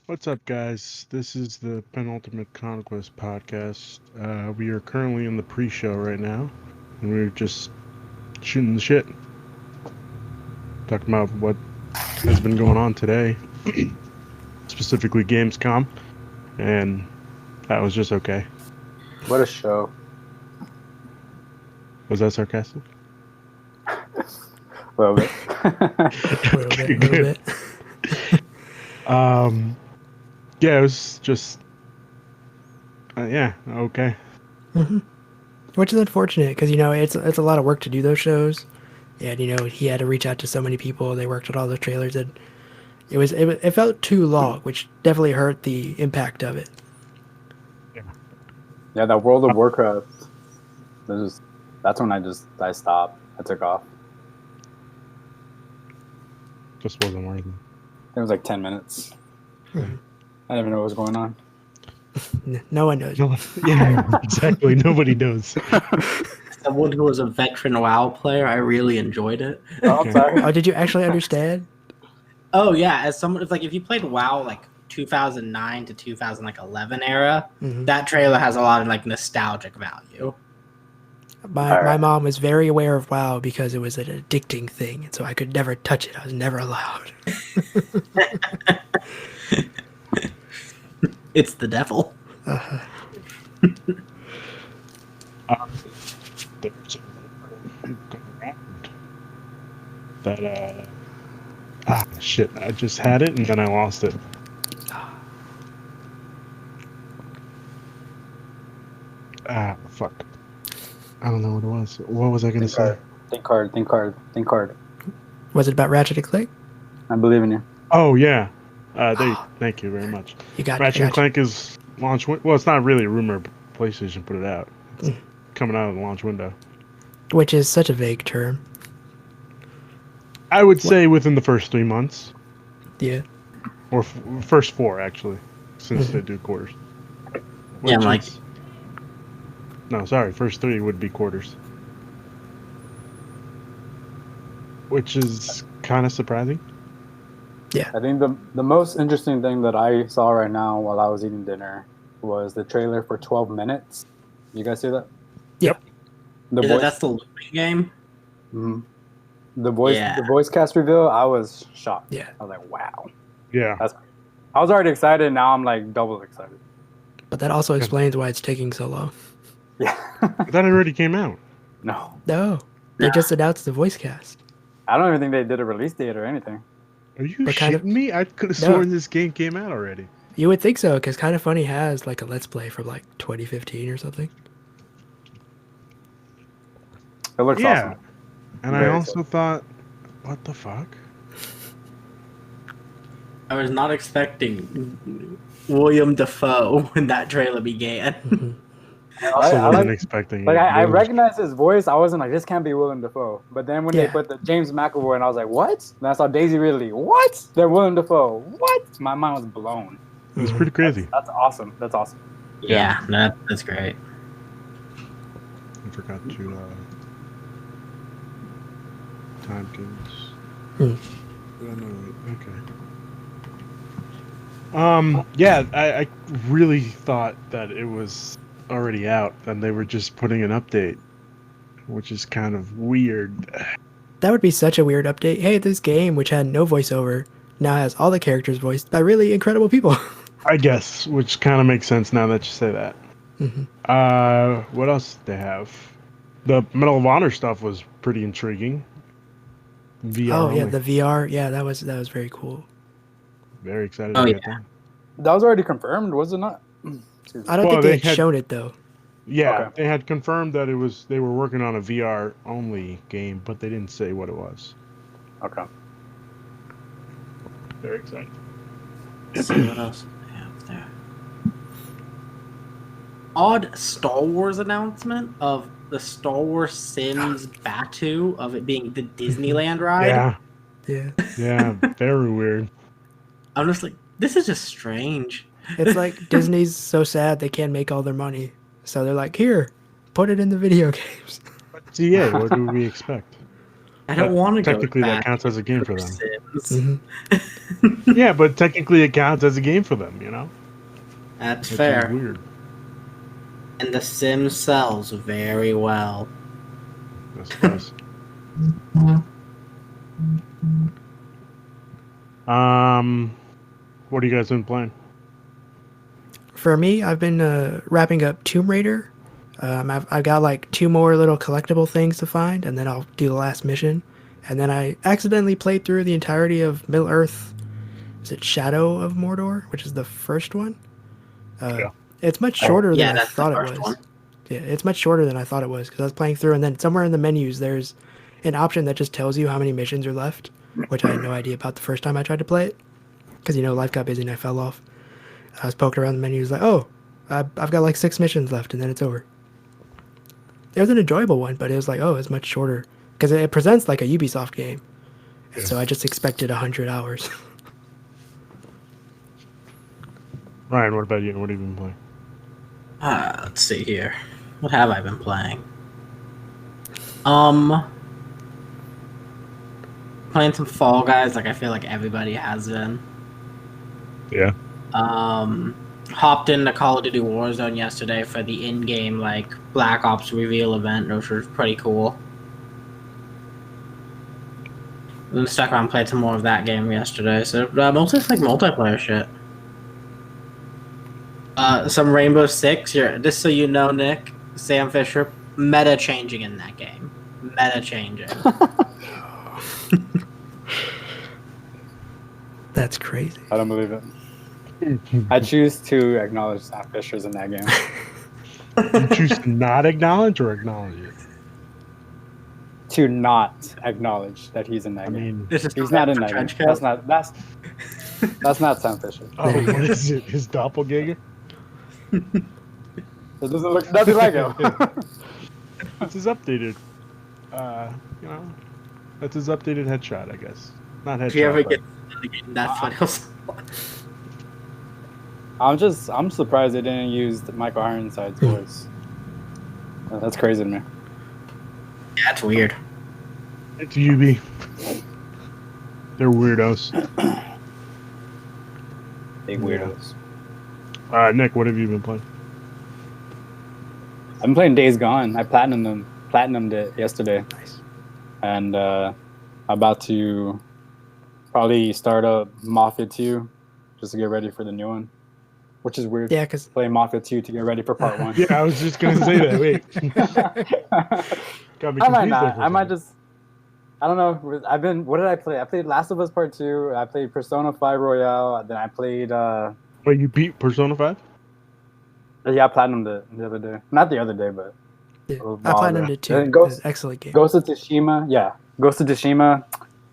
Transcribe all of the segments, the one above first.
What's up, guys? This is the Penultimate Conquest podcast. We are currently in the pre-show right now, and we're just shooting the shit, talking about what has been going on today, specifically Gamescom, and that was just okay. What a show. Was that sarcastic? A little bit. Okay, little good. bit. Yeah, it was just, yeah, okay. Mm-hmm. Which is unfortunate because it's a lot of work to do those shows, and he had to reach out to so many people. They worked on all the trailers, and it felt too long, which definitely hurt the impact of it. Yeah, that World of Warcraft. That's when I stopped. I took off. Just wasn't worth it. It was like 10 minutes. Mm-hmm. I didn't even know what was going on. No one knows. Yeah, exactly. Nobody knows. Someone who was a veteran WoW player, I really enjoyed it. Oh, I'm sorry. Oh, did you actually understand? Oh yeah, as someone if you played WoW like 2009 to 2011 era, that trailer has a lot of like nostalgic value. My mom was very aware of WoW because it was an addicting thing, and so I could never touch it. I was never allowed. It's the devil. Shit, I just had it and then I lost it. Fuck. I don't know what it was. What was I gonna say? Think hard. Was it about Ratchet and Clank? I believe in you. Oh, yeah. Thank you very much. You got Ratchet and it. Clank is launch. Well, it's not really a rumor. But PlayStation put it out. It's coming out of the launch window. Which is such a vague term. I would say within the first 3 months, Yeah. or first 4 actually, since they do quarters. Yeah, Which like is- No, sorry. First 3 would be quarters, which is kind of surprising. I think the most interesting thing that I saw right now while I was eating dinner was the trailer for 12 minutes. You guys see that? Yep. that's the looping game. Mm-hmm. The voice Yeah. the voice cast reveal, I was shocked. Yeah. I was like, wow. Yeah. I was already excited, now I'm like double excited. But that also explains why it's taking so long. Yeah. That already came out. No. No. They just announced the voice cast. I don't even think they did a release date or anything. Are you They shitting kind of- me? I could have No. sworn this game came out already. You would think so, because Kind of Funny has like a Let's Play from like 2015 or something. It looks Yeah. awesome. And I Very also thought, what the fuck? I was not expecting William Dafoe when that trailer began. I also I wasn't like- expecting Like it. I recognized his voice. I wasn't like, this can't be Willem Dafoe. But then when they Yeah. put the James McAvoy, and I was like, what? And I saw Daisy Ridley. What? They're Willem Dafoe. What? My mind was blown. It was pretty crazy. That's awesome. That's awesome. Yeah, no, that's great. I forgot to time games. Okay. Yeah, I really thought that it was already out and they were just putting an update, which is kind of weird. That would be such a weird update. Hey, this game, which had no voiceover, now has all the characters voiced by really incredible people. I guess, which kind of makes sense now that you say that. What else did they have? The Medal of Honor stuff was pretty intriguing. VR Oh yeah, only. the VR. Yeah, that was very cool. Very excited Oh, to get yeah. that. That was already confirmed, was it not? I don't Well, think they they had had- shown it though. Yeah, Okay. they had confirmed that they were working on a VR only game, but they didn't say what it was. Okay. Very excited. Let's see what else they have there. Odd Star Wars announcement of the Star Wars Sims Batu, of it being the Disneyland ride. Yeah, Yeah, yeah, very weird. I'm just like, this is just strange. it's like Disney's so sad they can't make all their money, so they're like, here, put it in the video games. It's EA. What do we expect? I don't want to go Technically, that back counts as a game for them. Sims. Yeah, but technically, it counts as a game for them. That's Which fair. is weird. And The Sims sells very well. Yes, it does. What have you guys been playing? For me, I've been wrapping up Tomb Raider. I've got like 2 more little collectible things to find, and then I'll do the last mission. And then I accidentally played through the entirety of Middle Earth. Is it Shadow of Mordor, which is the first one? Yeah. It's much shorter than I that's the thought it first was. one. Yeah, it's much shorter than I thought it was because I was playing through, and then somewhere in the menus there's an option that just tells you how many missions are left, which I had no idea about the first time I tried to play it because life got busy and I fell off. I was poking around the menus like, oh, I've got like 6 missions left, and then it's over. It was an enjoyable one, but it was like, oh, it's much shorter because it presents like a Ubisoft game, and so I just expected 100 hours. Ryan, what about you? What have you been playing? Let's see here. What have I been playing? Playing some Fall Guys, like I feel like everybody has been. Yeah. Hopped into Call of Duty Warzone yesterday for the in-game like Black Ops reveal event, which was pretty cool. And then stuck around and played some more of that game yesterday. So mostly it's like multiplayer shit. Some Rainbow Six. Just so you know, Nick, Sam Fisher, meta changing in that game. Meta changing. That's crazy. I don't believe it. I choose to acknowledge Sam Fisher's in that game. You choose to not acknowledge or acknowledge it? To not acknowledge that he's in that game. He's not in that game. That's not Sam Fisher. Oh, what is it? His doppelganger? It doesn't look nothing like him. It's his updated. That's his updated headshot, I guess. Not headshot. If you ever but... get that funny. I'm surprised they didn't use Michael Ironside's voice. That's crazy to me. Yeah, that's weird. It's UB. They're weirdos. Big weirdos. Nick, what have you been playing? I've been playing Days Gone. I platinumed it yesterday. Nice. And I'm about to probably start up Mafia 2 just to get ready for the new one. Which is weird. Yeah, because playing Mafia 2 to get ready for part 1. Yeah, I was just gonna say that. Wait. Got me I might confused not. there for a I might second. just. I don't know. What did I play? I played Last of Us Part 2. I played Persona 5 Royale. Then I played. Wait, you beat Persona 5? Yeah, I platinumed it the other day. Not the other day, but. yeah, I platinumed it too. Then It's an excellent game. Ghost of Tsushima. Yeah, Ghost of Tsushima.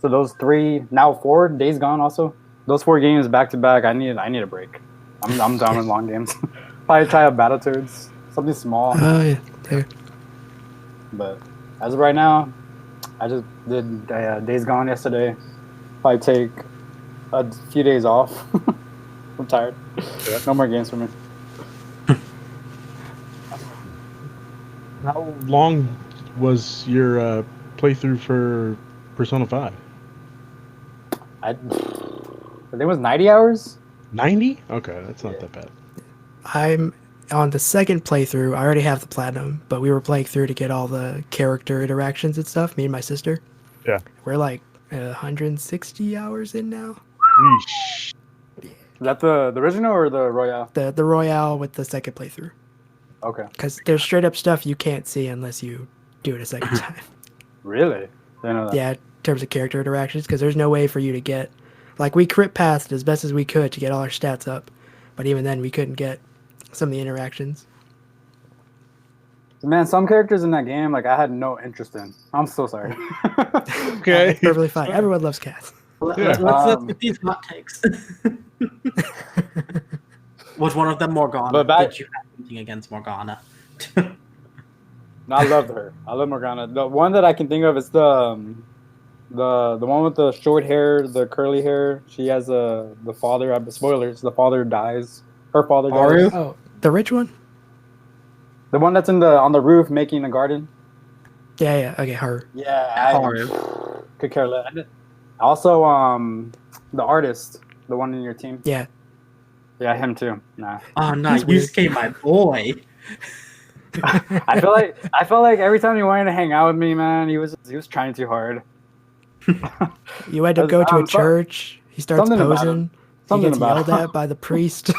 So those 3, now 4. Days Gone also. Those 4 games back to back. I need a break. I'm down with long games. Probably try out Battletoads. Something small. Oh yeah, there. But as of right now, I just did Days Gone yesterday. Probably take a few days off. I'm tired. Yeah. No more games for me. How long was your playthrough for Persona 5? I think it was 90 hours. 90? Okay, that's not that bad. I'm on the second playthrough. I already have the platinum, but we were playing through to get all the character interactions and stuff. Me and my sister. Yeah. We're like 160 hours in now. Yeesh. Is that the original or the Royale? The Royale with the second playthrough. Okay. Because there's straight up stuff you can't see unless you do it a second time. Really? Didn't know that. Yeah, in terms of character interactions, because there's no way for you to get, like, we crit passed as best as we could to get all our stats up, but even then we couldn't get some of the interactions. Man, some characters in that game, like, I had no interest in. I'm so sorry. Okay. It's perfectly fine. Everyone loves cats. Let's get these hot takes. Was one of them Morgana? Did you have anything against Morgana? No, I loved her. I love Morgana. The one that I can think of is the one with the short hair, the curly hair. She has the father. Spoilers: the father dies. Her father dies. Oh, the rich one? The one that's on the roof making a garden. Yeah. Okay, her. Yeah, Haru. Could care less. Also, the artist, the one in your team. Yeah. Yeah, him too. Nah. Oh no, He's weird. Yusuke, my boy. I felt like every time he wanted to hang out with me, man, he was trying too hard. You had to go to a church. He starts something about posing. him. He Something gets about yelled him. at by the priest.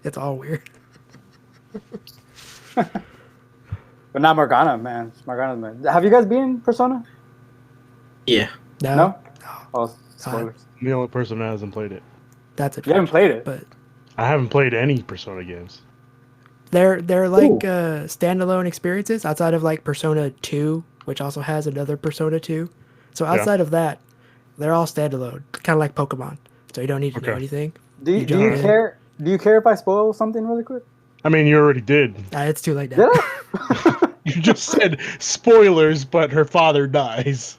It's all weird. But not Morgana, man. Morgana's man. Have you guys been Persona? Yeah. No? Oh, spoilers. The only person that hasn't played it. That's it. You haven't played it? But I haven't played any Persona games. they're like standalone experiences outside of like Persona 2, which also has another Persona 2. So outside of that, they're all standalone, kind of like Pokemon. So you don't need to know anything. Do you care? Do you care if I spoil something really quick? I mean, you already did. It's too late now. Did I? You just said spoilers, but her father dies.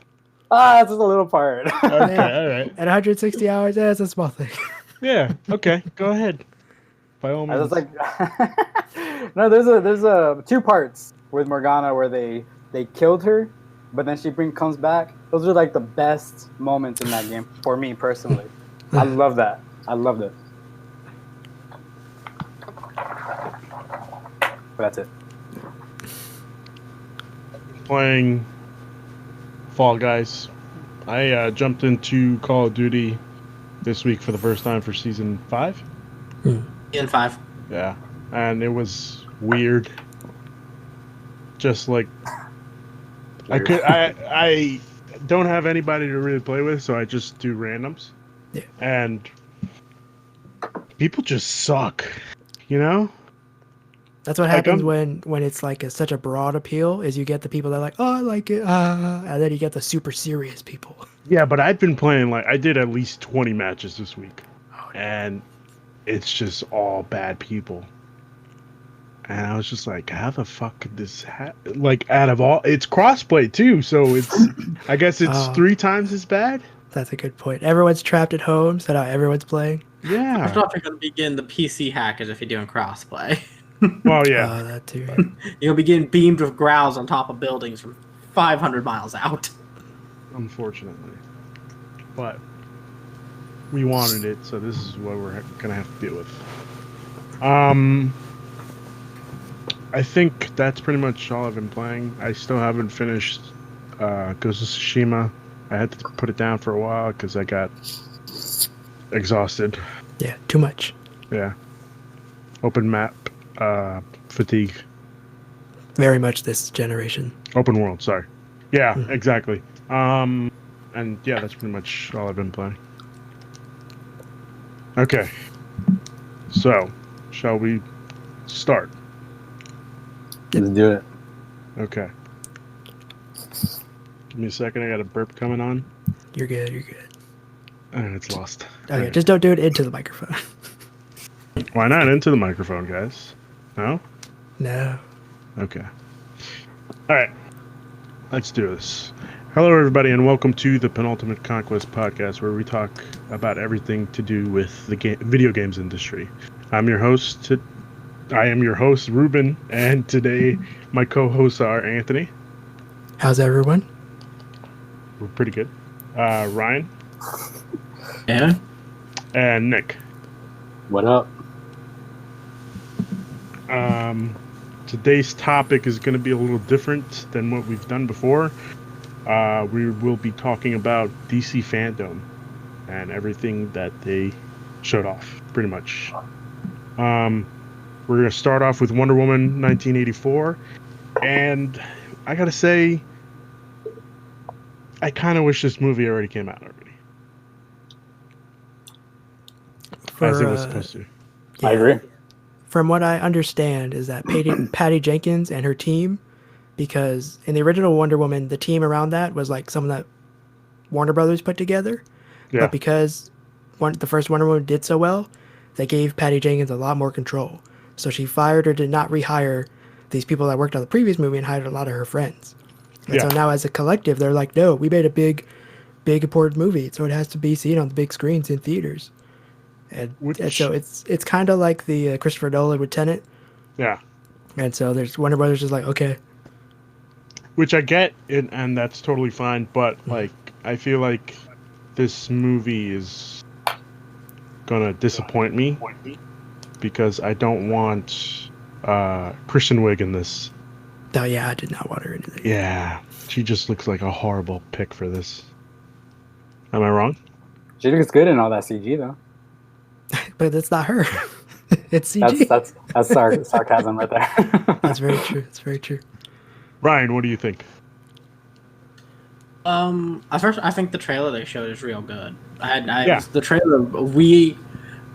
That's just a little part. Okay, all right. At 160 hours, that's a small thing. Yeah, okay, go ahead. By all I means. was like, no, there's a 2 parts with Morgana where they killed her, but then she comes back. Those are like the best moments in that game for me personally. I love that. I loved it. But that's it. Playing Fall Guys. I jumped into Call of Duty this week for the first time for Season 5. In 5. Yeah, and it was weird. Just like I don't have anybody to really play with, so I just do randoms. Yeah. And people just suck, you know? That's what happens when it's like such a broad appeal. Is you get the people that are like, oh, I like it, and then you get the super serious people. Yeah, but I've been playing I did at least 20 matches this week, and it's just all bad people. And I was just like, how the fuck could this out of all, it's crossplay too, so it's I guess it's 3 times as bad. That's a good point. Everyone's trapped at home, so now everyone's playing. Yeah. First off, you're going to begin the PC hackers if you're doing crossplay. Well, yeah. That too. You'll be getting beamed with growls on top of buildings from 500 miles out. Unfortunately. But we wanted it, so this is what we're going to have to deal with. I think that's pretty much all I've been playing. I still haven't finished Ghost of Tsushima. I had to put it down for a while because I got exhausted. Yeah, too much. Yeah. Open map fatigue. Very much this generation. Open world, sorry. Yeah, exactly. And yeah, that's pretty much all I've been playing. Okay. So, shall we start? Let's do it. Okay. Give me a second, I got a burp coming on. You're good, you're good. And it's lost. Okay, Right. just don't do it into the microphone. Why not into the microphone, guys? No? No. Okay. Alright. Let's do this. Hello, everybody, and welcome to the Penultimate Conquest podcast, where we talk about everything to do with the video games industry. I am your host, Ruben, and today my co-hosts are Anthony. How's everyone? We're pretty good. Ryan. Yeah. And Nick. What up? Today's topic is going to be a little different than what we've done before. We will be talking about DC Fandome and everything that they showed off, pretty much. We're going to start off with Wonder Woman 1984, and I got to say, I kind of wish this movie already came out already. As it was supposed to. Yeah. I agree. From what I understand is that Patty Jenkins and her team, because in the original Wonder Woman, the team around that was like someone that Warner Brothers put together. Yeah. But because the first Wonder Woman did so well, they gave Patty Jenkins a lot more control. So she fired or did not rehire these people that worked on the previous movie and hired a lot of her friends. And so now as a collective, they're like, no, we made a big important movie, so it has to be seen on the big screens in theaters. And so it's kind of like the Christopher Nolan with Tenet. Yeah. And so there's Warner Brothers is like, okay. Which I get, and that's totally fine, but like I feel like this movie is gonna disappoint me because I don't want Kristen Wiig in this. Oh yeah, I did not want her in there. Yeah, she just looks like a horrible pick for this. Am I wrong? She looks good in all that CG though. But that's not her. It's CG. That's sarcasm right there. That's very true. It's very true. Ryan, what do you think? At first, I think the trailer they showed is real good. Yeah. The trailer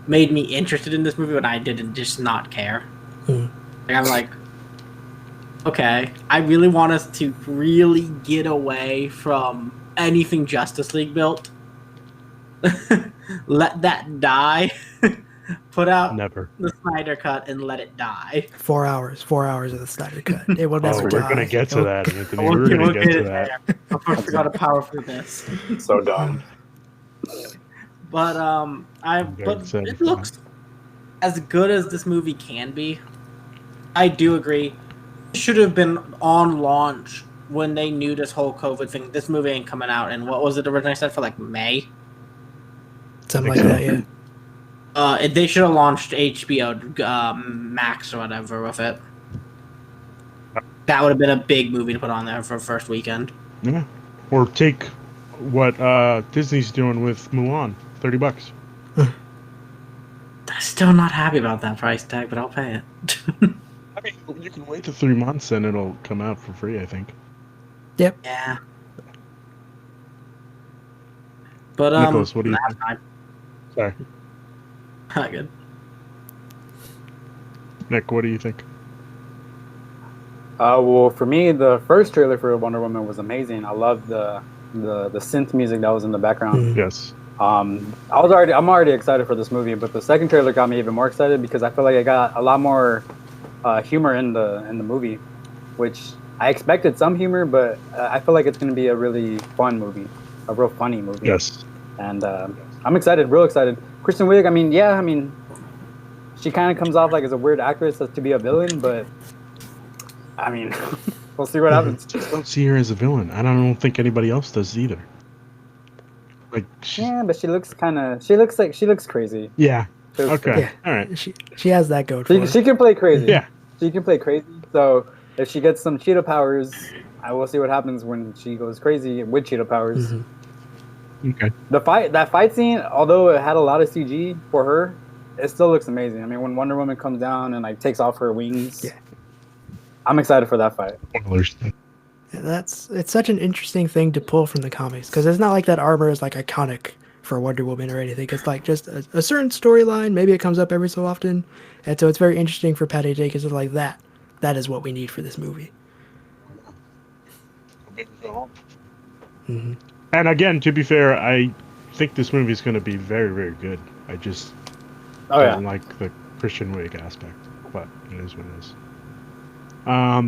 made me interested in this movie, but I didn't just not care. Mm. Like, I'm like, okay, I really want us to really get away from anything Justice League built. Let that die. Put out Never. the Snyder Cut and let it die. 4 hours. 4 hours of the Snyder Cut. It will never We're die. gonna get to that, Anthony. We'll We're gonna get to there. that. Of course, we got a power for this. So dumb. But very excited it for looks as good as this movie can be. I do agree. It should have been on launch when they knew this whole COVID thing. This movie ain't coming out, and what was it originally said for, like, May? Something like that, yeah. They should have launched HBO Max or whatever with it. That would have been a big movie to put on there for first weekend. Yeah. Or take what Disney's doing with Mulan, $30. I'm still not happy about that price tag, but I'll pay it. I mean, you can wait the 3 months and it'll come out for free, I think. Yep. Yeah. But Nicholas, what do you think? time. Sorry. Good. Nick, what do you think? Well, for me, the first trailer for Wonder Woman was amazing. I loved the synth music that was in the background. Yes. I'm already excited for this movie, but the second trailer got me even more excited because I feel like it got a lot more humor in the movie, which I expected some humor, but I feel like it's going to be a really fun movie, a real funny movie. Yes. And I'm excited, real excited. Kristen Wiig, I mean, she kind of comes off like as a weird actress to be a villain, but I mean, we'll see what happens. Just don't see her as a villain. I don't think anybody else does either. Like, Yeah, but she looks crazy. Yeah. She looks Okay. Yeah. All right. She has that goat for She, her. she can play crazy. Yeah. She can play crazy. So if she gets some cheetah powers, I will see what happens when she goes crazy with cheetah powers. Mhm. Okay. That fight scene, although it had a lot of CG for her, it still looks amazing. I mean, when Wonder Woman comes down and like takes off her wings, Yeah. I'm excited for that fight. Yeah, it's such an interesting thing to pull from the comics because it's not like that armor is like iconic for Wonder Woman or anything. It's like just a certain storyline. Maybe it comes up every so often, and so it's very interesting for Patty Jenkins. It's like that. That is what we need for this movie. Mm-hmm. And again, to be fair, I think this movie is going to be very, very good. I just don't like the Christian Wiig aspect, but it is what it is.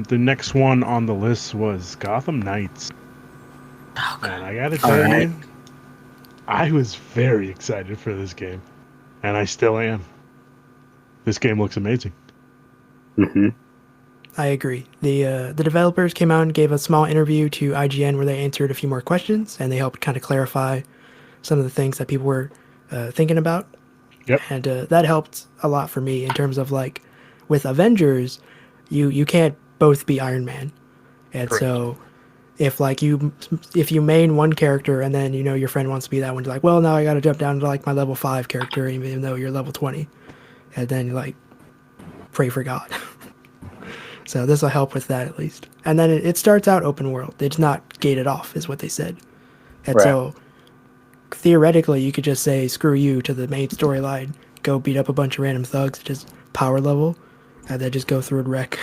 The next one on the list was Gotham Knights. And I gotta tell you, I was very excited for this game, and I still am. This game looks amazing. Mm-hmm. I agree. The developers came out and gave a small interview to IGN where they answered a few more questions and they helped kind of clarify some of the things that people were thinking about. Yep. And that helped a lot for me in terms of like with Avengers, you can't both be Iron Man, and Correct. so if you main one character and then your friend wants to be that one, you're like, well, now I got to jump down to like my level 5 character even though you're level 20, and then you like pray for God. So this will help with that at least. And then it starts out open world. It's not gated off, is what they said. And so theoretically, you could just say screw you to the main storyline, go beat up a bunch of random thugs, just power level, and then just go through and wreck.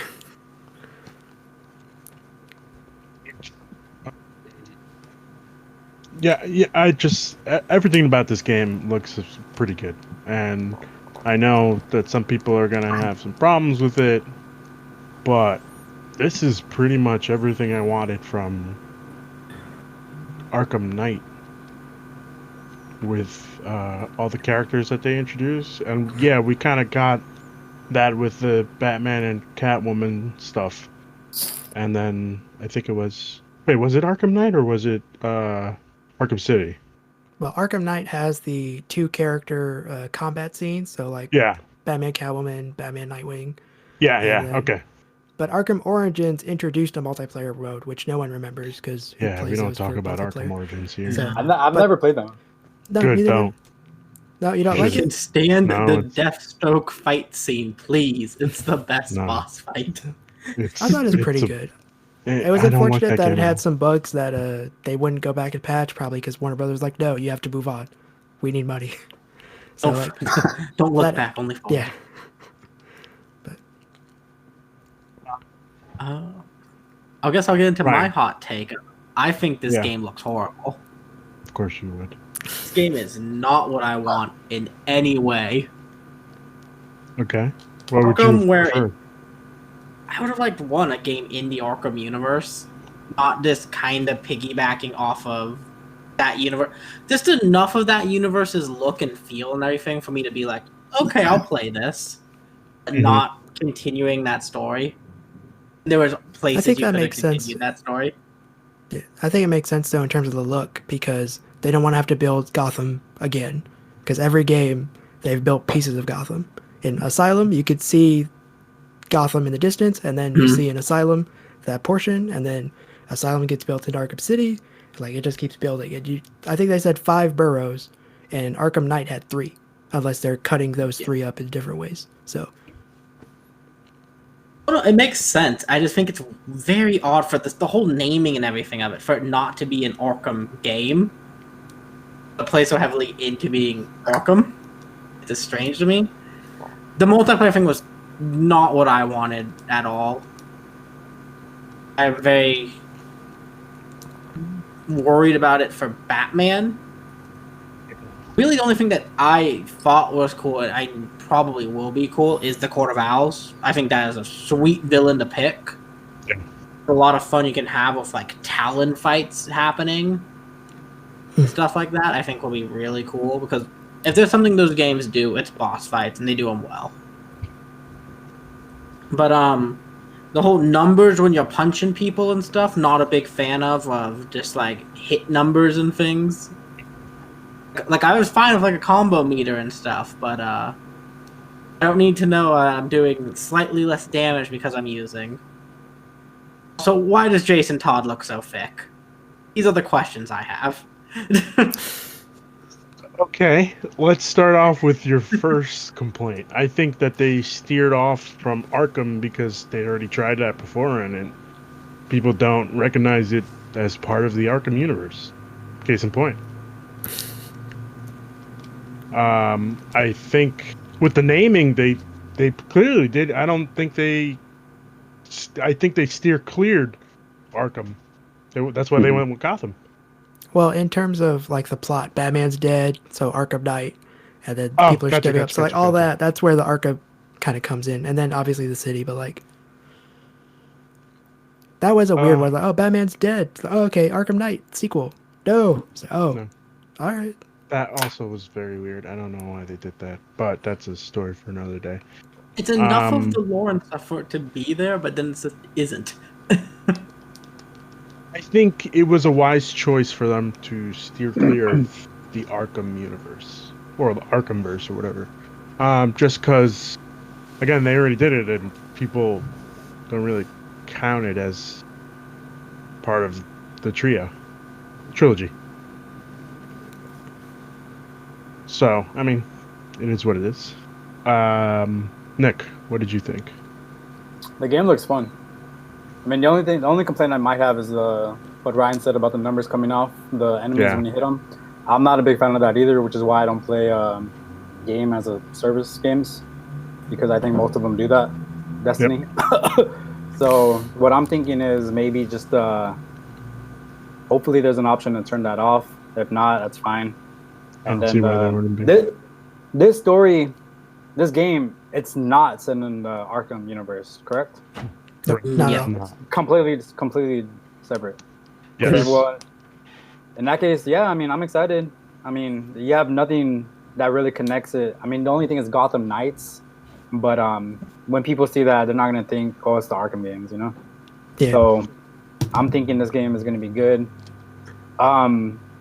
Yeah, everything about this game looks pretty good. And I know that some people are going to have some problems with it, but this is pretty much everything I wanted from Arkham Knight with all the characters that they introduced. And yeah, we kind of got that with the Batman and Catwoman stuff. And then I think it was... Wait, was it Arkham Knight or was it Arkham Arkham City. Well, Arkham Knight has the 2 character combat scenes, so like Yeah. Batman Catwoman, Batman Nightwing. Yeah, And yeah. then- Okay. But Arkham Origins introduced a multiplayer mode, which no one remembers because Yeah, we don't talk about Arkham Origins here. So- I've never played that one. No, Good, neither don't. No, you don't You like I can it? stand No, the it's- Deathstroke fight scene, please. It's the best No. boss fight. It's, I thought it was it's pretty a- good. It It was I don't like unfortunate that it game at had all. some bugs that they wouldn't go back and patch, probably because Warner Brothers was like, no, you have to move on. We need money. So Don't, like, don't look that- back, only forward. yeah. I guess I'll get into my Ryan. hot take. I think this Yeah. game looks horrible. Of course you would. This game is not what I want in any way. Okay. What would Arkham you where prefer? I would have liked a game in the Arkham universe, not just kind of piggybacking off of that universe. Just enough of that universe's look and feel and everything for me to be like, okay, I'll play this, but Mhm. not continuing that story. There was places think you that could have makes sense. continued that story. Yeah, I think it makes sense though in terms of the look because they don't want to have to build Gotham again. Because every game they've built pieces of Gotham. In Asylum, you could see Gotham in the distance, and then you Mhm. see in Asylum that portion, and then Asylum gets built in Arkham City. Like it just keeps building. I think they said 5 boroughs, and Arkham Knight had 3, unless they're cutting those 3 up in different ways. So Oh, no, it makes sense. I just think it's very odd for the whole naming and everything of it, for it not to be an Arkham game. But play so heavily into being Arkham. It's just strange to me. The multiplayer thing was not what I wanted at all. I'm very worried about it for Batman. Really, the only thing that I thought was cool, and I probably will be cool, is the Court of Owls. I think that is a sweet villain to pick. Yeah. A lot of fun you can have with like Talon fights happening, stuff like that. I think will be really cool because if there's something those games do, it's boss fights, and they do them well. But the whole numbers when you're punching people and stuff, not a big fan of just like hit numbers and things. Like I was fine with like a combo meter and stuff, but I don't need to know I'm doing slightly less damage because I'm using. So why does Jason Todd look so thick? These are the questions I have. Okay, let's start off with your first complaint. I think that they steered off from Arkham because they already tried that before, and people don't recognize it as part of the Arkham universe. Case in point. I think with the naming, they clearly did. I think they steer cleared Arkham. That's why they went with Gotham. well, in terms of like the plot, Batman's dead, so Arkham Knight, and then Oh, people are gotcha, stepping up. gotcha, So like gotcha, all gotcha. that's where the Arkham kind of comes in, and then obviously the city. But like that was a weird one. Like, oh, Batman's dead. So, oh, okay, Arkham Knight sequel. No. So, No. all right. That also was very weird. I don't know why they did that, but that's a story for another day. It's enough Um, of the lore and stuff for it to be there, but then it just isn't. I think it was a wise choice for them to steer clear of the Arkham universe or the Arkhamverse or whatever. Just because, again, they already did it, and people don't really count it as part of the trilogy. So, I mean, it is what it is. Nick, what did you think? The game looks fun. I mean, the only complaint I might have is what Ryan said about the numbers coming off the enemies Yeah. when you hit them. I'm not a big fan of that either, which is why I don't play game as a service games, because I think most of them do that. Destiny. So what I'm thinking is maybe just hopefully there's an option to turn that off. If not, that's fine. I don't see why that wouldn't be. This game, it's not set in the Arkham universe, correct? No, not Yeah. at all. Completely separate. Yes. Okay, well, in that case, yeah, I mean, I'm excited. I mean, you have nothing that really connects it. I mean, the only thing is Gotham Knights, but when people see that, they're not going to think, oh, it's the Arkham games, you know? Yeah. So I'm thinking this game is going to be good.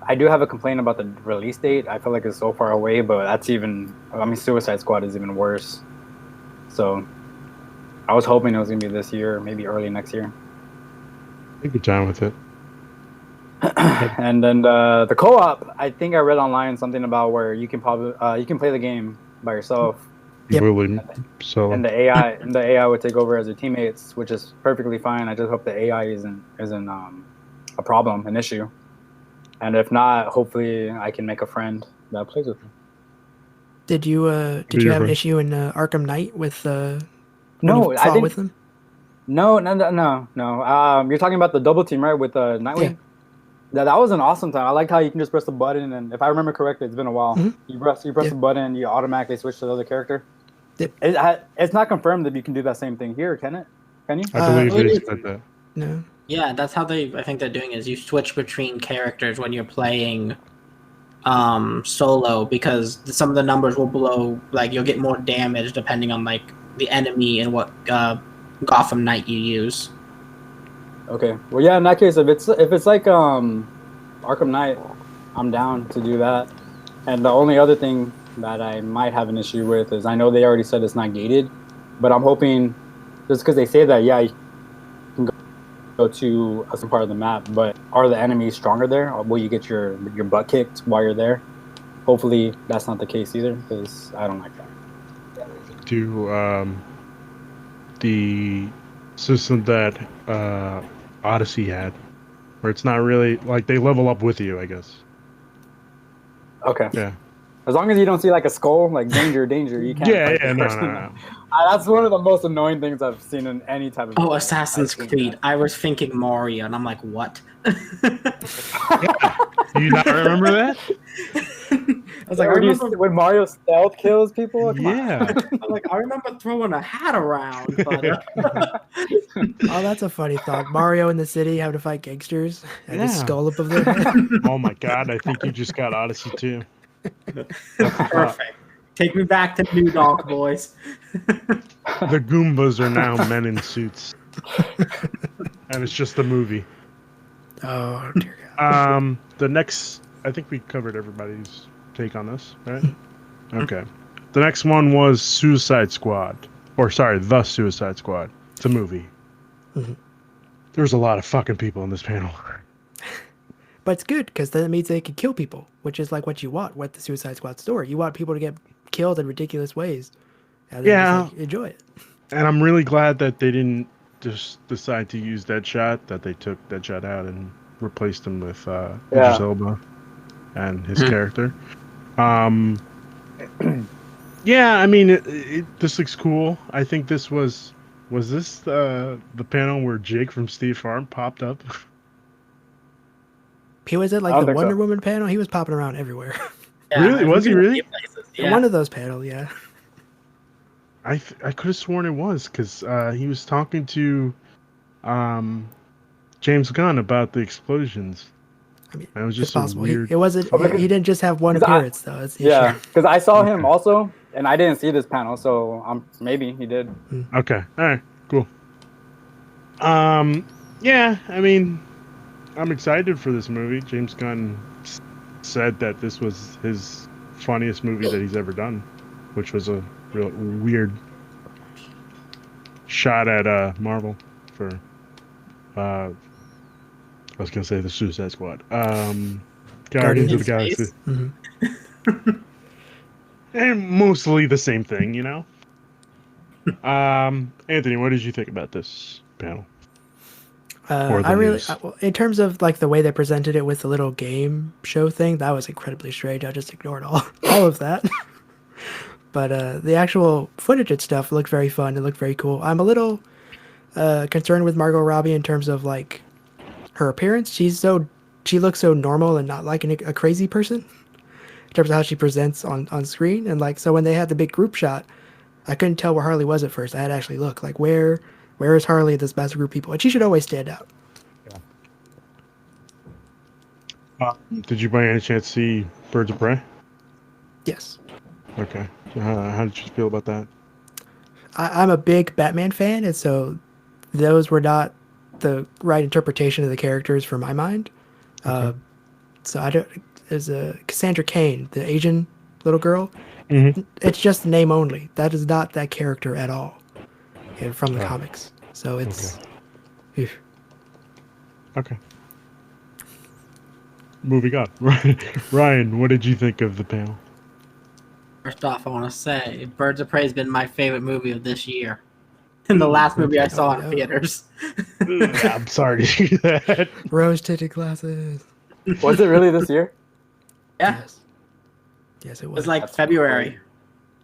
I do have a complaint about the release date. I feel like it's so far away, but that's even. I mean, Suicide Squad is even worse. So, I was hoping it was gonna be this year, maybe early next year. Take your time with it. And then the co-op, I think I read online something about where you can probably you can play the game by yourself, Yep. Completely so. and the AI would take over as your teammates, which is perfectly fine. I just hope the AI isn't a problem, an issue, and if not, hopefully I can make a friend that plays with me. Did you Be your have an friend. issue in Arkham Knight with when No, you I fought didn't. with them? No. You're talking about the double team, right? With Nightwing. Yeah. That was an awesome time. I liked how you can just press the button, and if I remember correctly, it's been a while. Mhm. You press Yeah. the button, you automatically switch to the other character. Yep. It's not confirmed that you can do that same thing here, can it? Can you? I believe it they is- said that. No. Yeah, that's how I think they're doing is you switch between characters when you're playing solo because some of the numbers will blow, like you'll get more damage depending on like the enemy and what Gotham Knight you use. Okay. Well, yeah. In that case, if it's like Arkham Knight, I'm down to do that. And the only other thing that I might have an issue with is I know they already said it's not gated, but I'm hoping just because they say that, yeah, you can go to a certain part of the map, but are the enemies stronger there? Or will you get your butt kicked while you're there? Hopefully that's not the case either, because I don't like that. To the system that Odyssey had, where it's not really like they level up with you, I guess. Okay. Yeah. As long as you don't see like a skull, like danger, you can't. Yeah, fight yeah, the no, person. no. That's one of the most annoying things I've seen in any type of. Oh, game. Assassin's I've seen Creed. that. I was thinking Mario, and I'm like, what? Do you not remember that? I was like, I remember, when Mario stealth kills people. Come on. Yeah. I remember throwing a hat around, but Oh, that's a funny thought. Mario in the city having to fight gangsters and Yeah. his skull up of their head. Oh my god, I think you just got Odyssey too. perfect. Take me back to New Donk, boys. The Goombas are now men in suits. And it's just a movie. Oh dear God. The next, I think we covered everybody's take on this, right? Okay. The next one was Suicide Squad. Or sorry, The Suicide Squad. It's a movie. Mhm. There's a lot of fucking people in this panel. But it's good because then it means they can kill people, which is like what you want with the Suicide Squad story. You want people to get killed in ridiculous ways. And then Yeah. just, like, enjoy it. And I'm really glad that they didn't just decide to use Deadshot, that they took Deadshot out and replaced him with Idris Elba and his character. Yeah, I mean, this looks cool. I think this was this the panel where Jake from Steve Farm popped up? He was at I like don't the think Wonder so. Woman panel. He was popping around everywhere. Really? Was he really? In one of those panels, yeah. I could have sworn it was because he was talking to James Gunn about the explosions. I mean, It was it's just a possible. weird. It wasn't. He didn't just have one 'Cause appearance though. That's the Yeah, issue. because I saw him Okay. also, and I didn't see this panel, so maybe he did. Okay. All right. Cool. Yeah. I mean, I'm excited for this movie. James Gunn said that this was his funniest movie that he's ever done, which was a real weird shot at Marvel for. I was gonna say the Suicide Squad. Guardians of the Galaxy. Space. Mhm. And mostly the same thing, you know. Anthony, what did you think about this panel? Or the I really, news? in terms of like the way they presented it with the little game show thing, that was incredibly strange. I just ignored all of that. But the actual footage and stuff looked very fun. It looked very cool. I'm a little concerned with Margot Robbie in terms of like her appearance. She looks so normal and not like a crazy person in terms of how she presents on screen. And like, so when they had the big group shot, I couldn't tell where Harley was at first. I had to actually look like where is Harley in this massive group of people? And she should always stand out. Did you by any chance see Birds of Prey? Yes. Okay. How did you feel about that? I'm a big Batman fan, and so those were not the right interpretation of the characters for my mind. So I don't. There's a Cassandra Cain, the Asian little girl. Mhm. It's just name only. That is not that character at all, from the Oh, comics. So it's. Oof. Okay. Moving on. Ryan, what did you think of the panel? First off, I want to say Birds of Prey has been my favorite movie of this year. And the last movie I saw in no. theaters. I'm sorry to hear that. Rose-tinted glasses. Was it really this year? Yeah, Yes. Yes, it it was. was like That's February. crazy.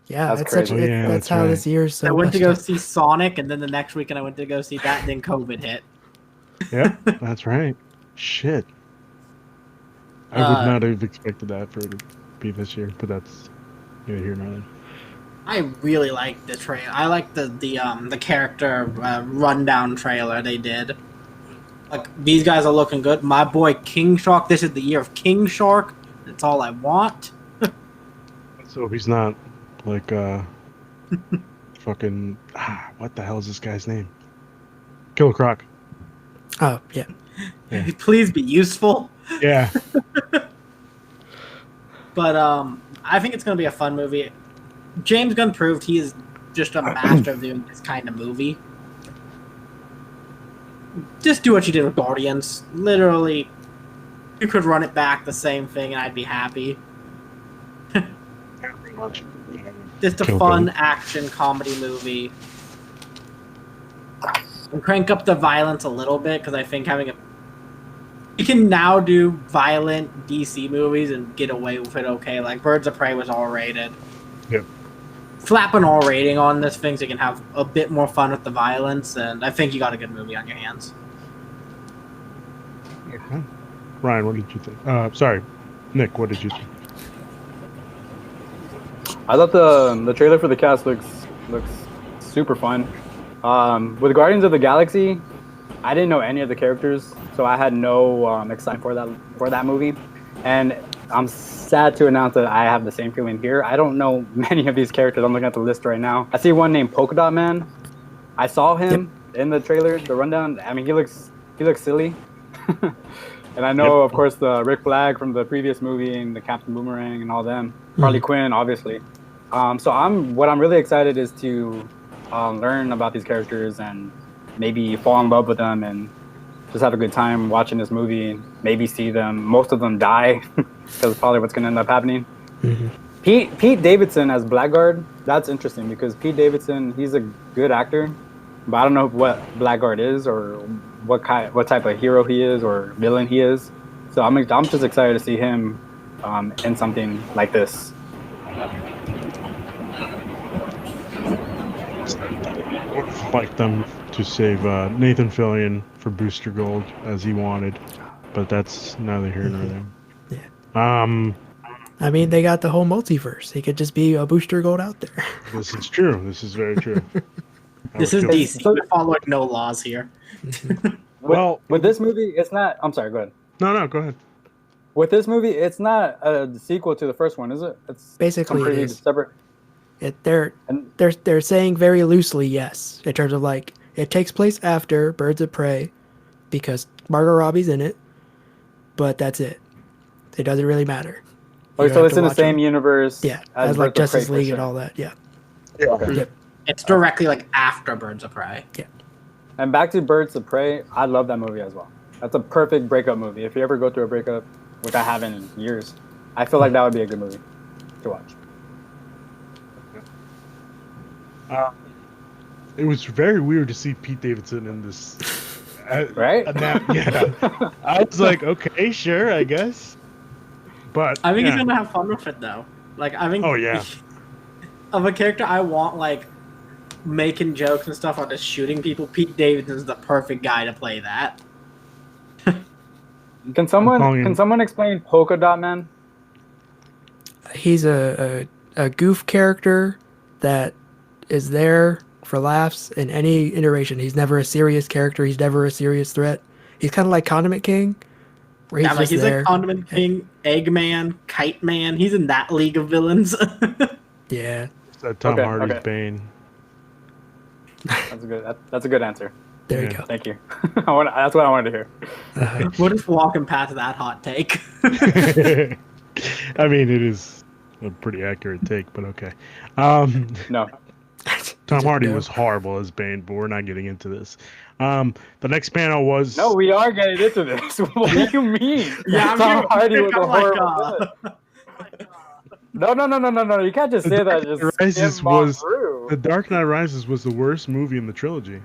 Yeah, That's it's such. crazy. Oh, yeah, that's that's how right. this year's so. I went to go messed up. see Sonic, and then the next weekend I went to go see that, and then COVID hit. Yeah, that's right. Shit. I would not have expected that for it to be this year, but that's neither here nor there. I really like the trailer. I like the character rundown trailer they did. Like, these guys are looking good. My boy King Shark. This is the year of King Shark. That's all I want. So if he's not like fucking what the hell is this guy's name? Killer Croc. Oh yeah. Yeah. Please be useful. Yeah. But I think it's gonna be a fun movie. James Gunn proved he is just a master of doing this kind of movie. Just do what you did with Guardians. Literally, you could run it back the same thing, and I'd be happy. Pretty much. Just a Kill fun Bill. action comedy movie. And crank up the violence a little bit, because I think having a... You can now do violent DC movies and get away with it okay. Like, Birds of Prey was R-rated. Yep. Slap an R rating on this thing so you can have a bit more fun with the violence, and I think you got a good movie on your hands. Okay. Ryan, what did you think? Sorry, Nick, what did you think? I thought the trailer for the cast looks super fun. With Guardians of the Galaxy, I didn't know any of the characters, so I had no excitement for that movie. And I'm sad to announce that I have the same feeling here. I don't know many of these characters. I'm looking at the list right now. I see one named Polka Dot Man. I saw him in the trailer, the rundown. I mean, he looks silly. And I know, of course, the Rick Flag from the previous movie and the Captain Boomerang and all them. Harley Quinn, obviously. So what I'm really excited is to learn about these characters and maybe fall in love with them and just have a good time watching this movie. Maybe see them, most of them die, because probably what's going to end up happening. Mm-hmm. Pete Davidson as Blackguard, that's interesting because Pete Davidson, he's a good actor, but I don't know what Blackguard is or what type of hero he is or villain he is. So I'm just excited to see him in something like this. Would have liked them to save Nathan Fillion for Booster Gold as he wanted, but that's neither here nor there. Yeah. I mean, they got the whole multiverse. He could just be a Booster Gold out there. This is true. This is very true. This is kill- DC. We follow no laws here. Well, With this movie, it's not. I'm sorry. Go ahead. no, go ahead. With this movie, it's not a sequel to the first one, is it? It's Basically, it completely is. separate. And They're saying very loosely yes, in terms of like it takes place after Birds of Prey, because Margot Robbie's in it, but that's it. It doesn't really matter. You don't so have it's to in the watch same it. universe. Yeah, as as like Birds of Prey, Justice for League sure. and all that. Yeah. Okay. Yep. It's directly like after Birds of Prey. And back to Birds of Prey, I love that movie as well. That's a perfect breakup movie. If you ever go through a breakup, which I haven't in years, I feel like that would be a good movie to watch. It was very weird to see Pete Davidson in this. Right? Yeah. I was like, okay, sure, I guess. But I think yeah. he's gonna have fun with it though. Like I think. Oh, yeah. Of a character I want like making jokes and stuff or just shooting people, Pete Davidson's the perfect guy to play that. Can someone explain Polka Dot Man? He's a goof character that is there for laughs in any iteration. He's never a serious character. He's never a serious threat. He's kind of like Condiment King, where he's Yeah, like just he's there. like Condiment King, Eggman, Kite Man. He's in that league of villains. Yeah. It's that Tom Okay, Hardy's okay. Bane. That's a good answer. There Yeah. you go. Thank you. That's what I wanted to hear. We're just walking past that hot take. I mean, it is a pretty accurate take, but okay. No. Tom Hardy No. was horrible as Bane, but we're not getting into this. The next panel was No, we are getting into this. What do you mean? Tom Hardy was a horrible villain. No. You can't just say that. Just Rises skim on was through. The Dark Knight Rises was the worst movie in the trilogy.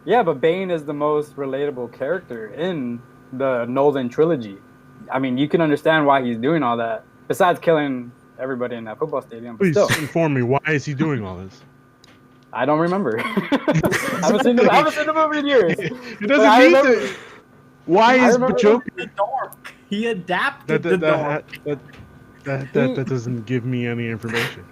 Yeah, but Bane is the most relatable character in the Nolan trilogy. I mean, you can understand why he's doing all that. Besides killing everybody in that football stadium, but Please still, inform me, why is he doing all this? I don't remember. I haven't seen the movie in years. It But I doesn't need remember- to. Why I is remember Joker? The dork. He adapted That, the that, dork. that doesn't give me any information.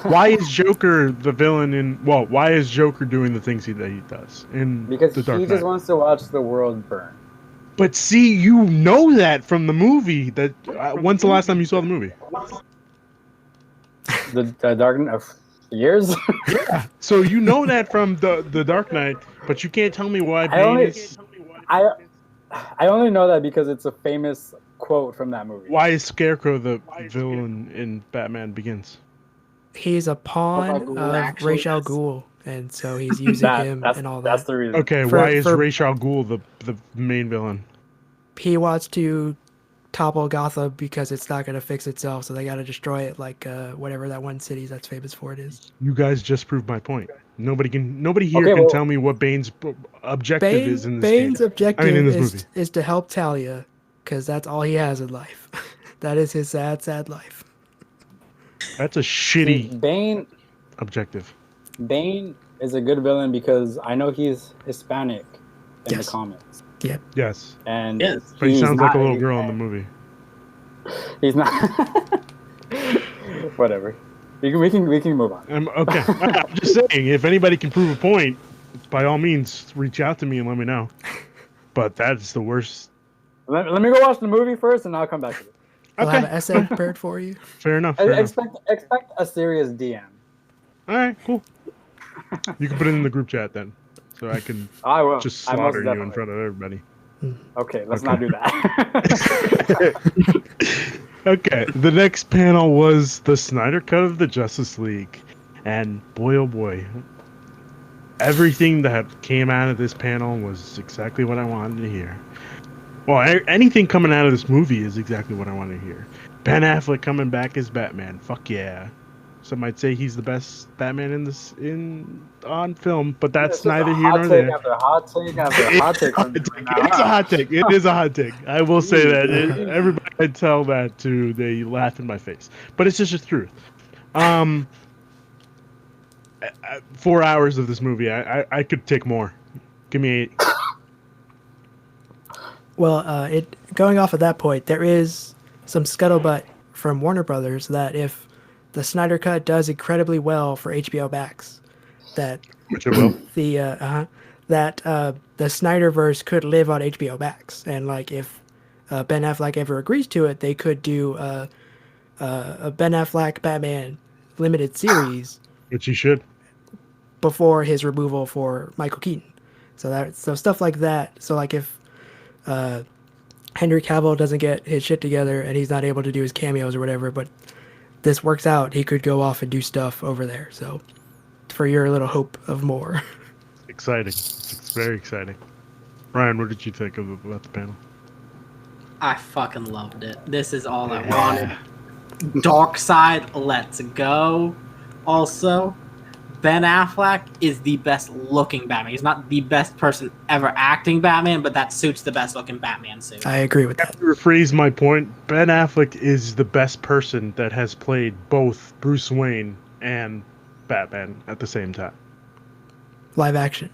Why is Joker the villain in? Well, why is Joker doing the things that he does in Because the Dark he Knight? just wants to watch the world burn. But see, you know that from the movie. That when's the last time you saw the movie? The Dark Knight of years. Yeah. So you know that from the Dark Knight, but you can't tell me why Bane is. I only know that because it's a famous quote from that movie. Why is Scarecrow the villain in Batman Begins? He's a pawn Ghul of actually Ra's al is. Ghul, and so he's using him and all That's that. the reason. Okay, For- why is for- Ra's al Ghul the main villain? He wants to topple Gotham because it's not going to fix itself, so they got to destroy it like whatever that one city that's famous for it is. You guys just proved my point. Nobody here Okay, can well- tell me what Bane's objective is in this Bane's game. objective in this movie. is to help Talia, because that's all he has in life. That is his sad life. That's a See, shitty objective. Bane is a good villain because I know he's Hispanic in Yes. the comics, Yes, and Yes. but he he's sounds like a not- little girl in the movie. He's not. Whatever. We can move on. Okay, I'm just saying, if anybody can prove a point, by all means, reach out to me and let me know. But that's the worst. Let me go watch the movie first, and I'll come back to it. I'll have an Okay, essay prepared for you. fair enough. Fair enough. Expect a serious DM. All right, cool. You can put it in the group chat then, so I can I will. just I most slaughter you in definitely- front of everybody. Okay, let's Okay. not do that. Okay, the next panel was the Snyder Cut of the Justice League. And boy, oh boy, everything that came out of this panel was exactly what I wanted to hear. Well, anything coming out of this movie is exactly what I wanted to hear. Ben Affleck coming back as Batman. Fuck yeah. Some might say he's the best Batman on film, but that's neither here nor there. After hot take after hot take. from It's you now. a hot take. It is a hot take. I will say that. Everybody I tell that to, they laugh in my face. But it's just the truth. 4 hours of this movie. I could take more. Give me 8. Well, going off of that point, there is some scuttlebutt from Warner Brothers that if the Snyder Cut does incredibly well for HBO Max, that Which it will. the Snyderverse could live on HBO Max, and like if Ben Affleck ever agrees to it, they could do a Ben Affleck Batman limited series Which he should. before his removal for Michael Keaton. So stuff like that. So like if Henry Cavill doesn't get his shit together and he's not able to do his cameos or whatever, but this works out, he could go off and do stuff over there. So for your little hope of more. Exciting. It's very exciting. Ryan, what did you think about the panel? I fucking loved it. This is all I wanted. Dark Side, let's go. Also, Ben Affleck is the best looking Batman. He's not the best person ever acting Batman, but that suits the best looking Batman suit. I agree with that. To rephrase my point, Ben Affleck is the best person that has played both Bruce Wayne and Batman at the same time. Live action.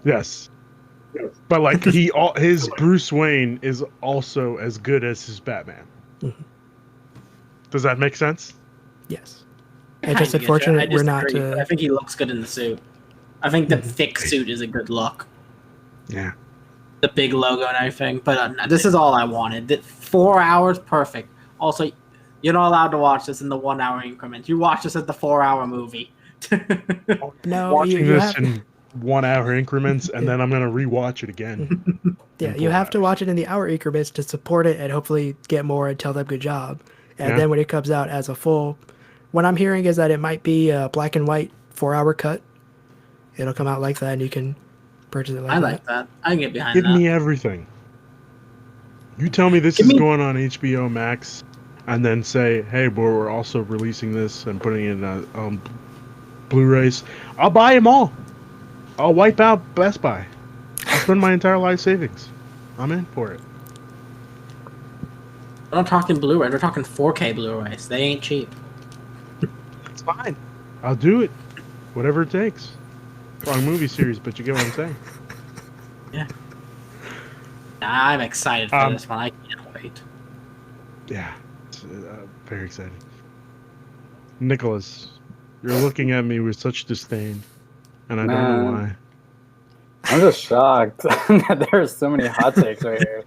Yes. But like his Bruce Wayne is also as good as his Batman. Mhm. Does that make sense? Yes. It's just I get you. unfortunate I we're not. disagree, but I think he looks good in the suit. I think the thick suit is a good look. Yeah. The big logo and everything. But this is all I wanted. 4 hours, perfect. Also, you're not allowed to watch this in the 1 hour increments. You watch this at the 4 hour movie. No, Watching you this have, in 1 hour increments, and then I'm gonna rewatch it again. Yeah, in you 4 have to hours. watch it in the hour increments to support it and hopefully get more and tell them good job. And Yeah. then when it comes out as a full, what I'm hearing is that it might be a black and white 4-hour cut. It'll come out like that, and you can purchase it like I that. like that. I can get behind Give that. me everything. You tell me this Give is me- going on HBO Max, and then say, "Hey, but we're also releasing this and putting it in Blu-rays." I'll buy them all. I'll wipe out Best Buy. I'll spend my entire life savings. I'm in for it. We're not talking Blu-ray. We're talking 4K Blu-rays. They ain't cheap. It's fine. I'll do it. Whatever it takes. Wrong movie series, but you get what I'm saying. Yeah. I'm excited for this one. I can't wait. Yeah, it's, very exciting. Nicholas, you're looking at me with such disdain, and I don't know Man. why. I'm just shocked that there are so many hot takes right here.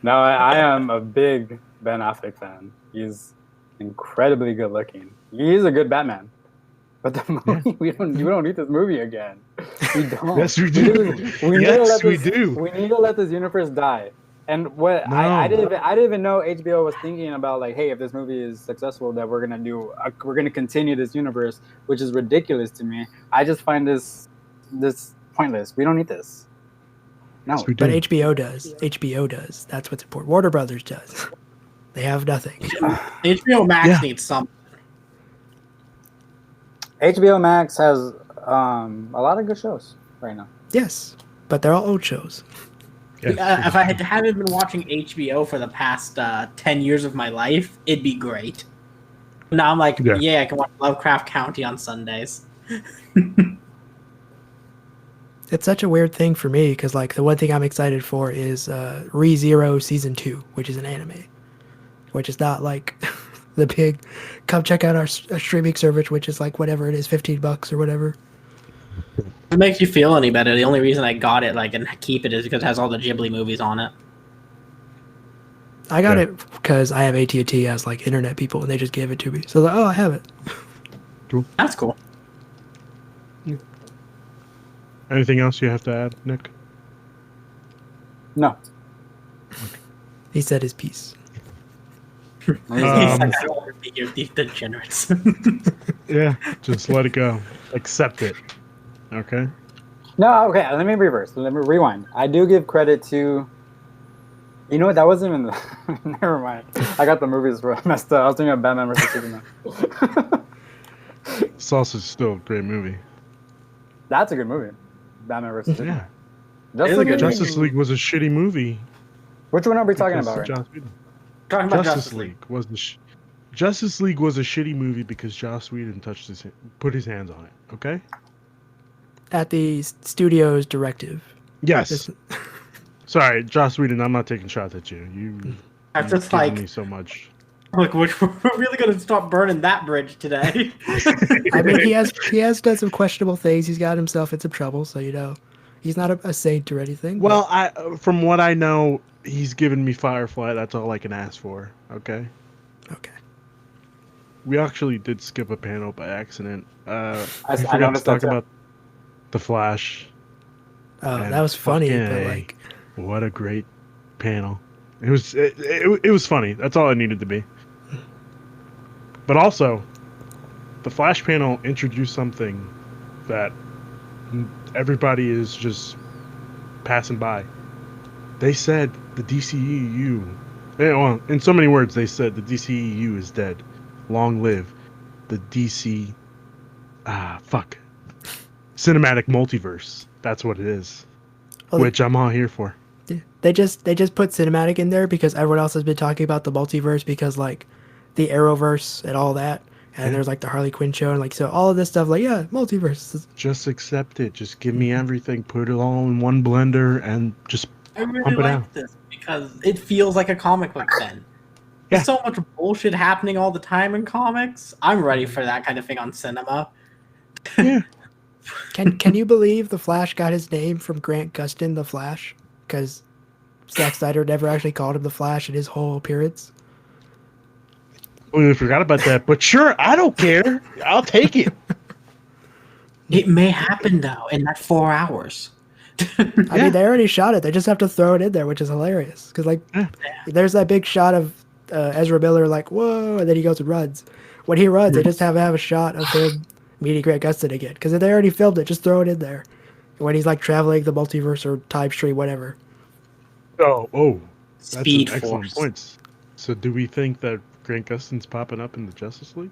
No, I am a big Ben Affleck fan. He's incredibly good looking. He's a good Batman. But the movie, we don't need this movie again. We don't. Yes, we do. Yes, we do. We need to let this universe die. And what No. I didn't even know HBO was thinking about, like, hey, if this movie is successful, that we're gonna continue this universe, which is ridiculous to me. I just find this pointless. We don't need this. No. Yes, we do. But HBO does. HBO does. That's what's important. Warner Brothers does. They have nothing. HBO Max Yeah. needs something. HBO Max has a lot of good shows right now. Yes, but they're all old shows. Yes. If I hadn't been watching HBO for the past 10 years of my life, it'd be great. Now I'm like, Yeah. yeah, I can watch Lovecraft County on Sundays. It's such a weird thing for me because, like, the one thing I'm excited for is ReZero Season 2, which is an anime. Which is not like the big, come check out our streaming service, which is like whatever it is, $15 or whatever. If it makes you feel any better, the only reason I got it and keep it is because it has all the Ghibli movies on it. I got Yeah. it because I have AT&T as like internet people, and they just gave it to me. So I was like, oh, I have it. That's cool. Anything else you have to add, Nick? No. He said his piece. He's like, I Um, don't want to be your degenerates. Yeah, just let it go. Accept it. Okay? No, okay, let me reverse. Let me rewind. I do give credit to... You know what? That wasn't even... Never mind. I got the movies messed up. I was thinking of Batman vs. Superman. It's also still a great movie. That's a good movie. Batman vs. Superman. Yeah. It is a good Justice League was a shitty movie. Which one are we talking because about right now? Joss Whedon. Talking about Justice League was Justice League was a shitty movie because Joss Whedon put his hands on it. Okay. At the studio's directive. Yes. This- Sorry, Joss Whedon. I'm not taking shots at you. I'm You've just given like, me so much. look, we're really going to stop burning that bridge today. I mean, he has done some questionable things. He's got himself in some trouble, so he's not a saint or anything. Well, from what I know, he's given me Firefly. That's all I can ask for. Okay. but, okay. We actually did skip a panel by accident. We I forgot to noticed that talk too. about the Flash. Oh, And that was funny, but fucking like, what a great panel! It was funny. That's all it needed to be. But also, the Flash panel introduced something that everybody is just passing by. They said the DCEU. Well, in so many words, they said the DCEU is dead. Long live the DC. Cinematic multiverse. That's what it is. well, Which I'm all here for. they just put cinematic in there because everyone else has been talking about the multiverse because like the Arrowverse and all that, and Yeah. there's like the Harley Quinn show and like so all of this stuff. Like, yeah, multiverse. Just accept it. Just give me everything. Put it all in one blender and just I really Pump it like out. this because it feels like a comic book then. Yeah. There's so much bullshit happening all the time in comics. I'm ready for that kind of thing on cinema. yeah. Can you believe the Flash got his name from Grant Gustin, the Flash? Because Zack Snyder never actually called him the Flash in his whole appearance. We forgot about that, but sure, I don't care. I'll take it. It may happen though in that 4 hours. I mean, they already shot it. They just have to throw it in there, which is hilarious. Because like, there's that big shot of Ezra Miller like, whoa, and then he goes and runs. When he runs, they just have a shot of him meeting Grant Gustin again. Because they already filmed it. Just throw it in there. When he's like traveling the multiverse or time stream, whatever. Oh, that's Speed an excellent Force. point. So do we think that Grant Gustin's popping up in the Justice League?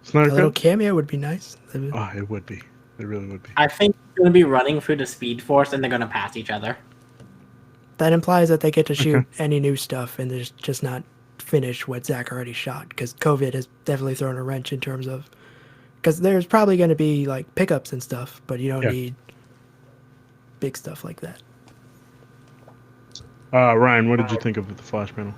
Snyder A little Cut? cameo would be nice. Oh, it would be. It really would be. I think they're going to be running through the Speed Force and they're going to pass each other. That implies that they get to shoot any new stuff and there's just not finish what Zach already shot. Because COVID has definitely thrown a wrench in terms of... Because there's probably going to be like pickups and stuff, but you don't need big stuff like that. Ryan, what did you think of the Flash panel?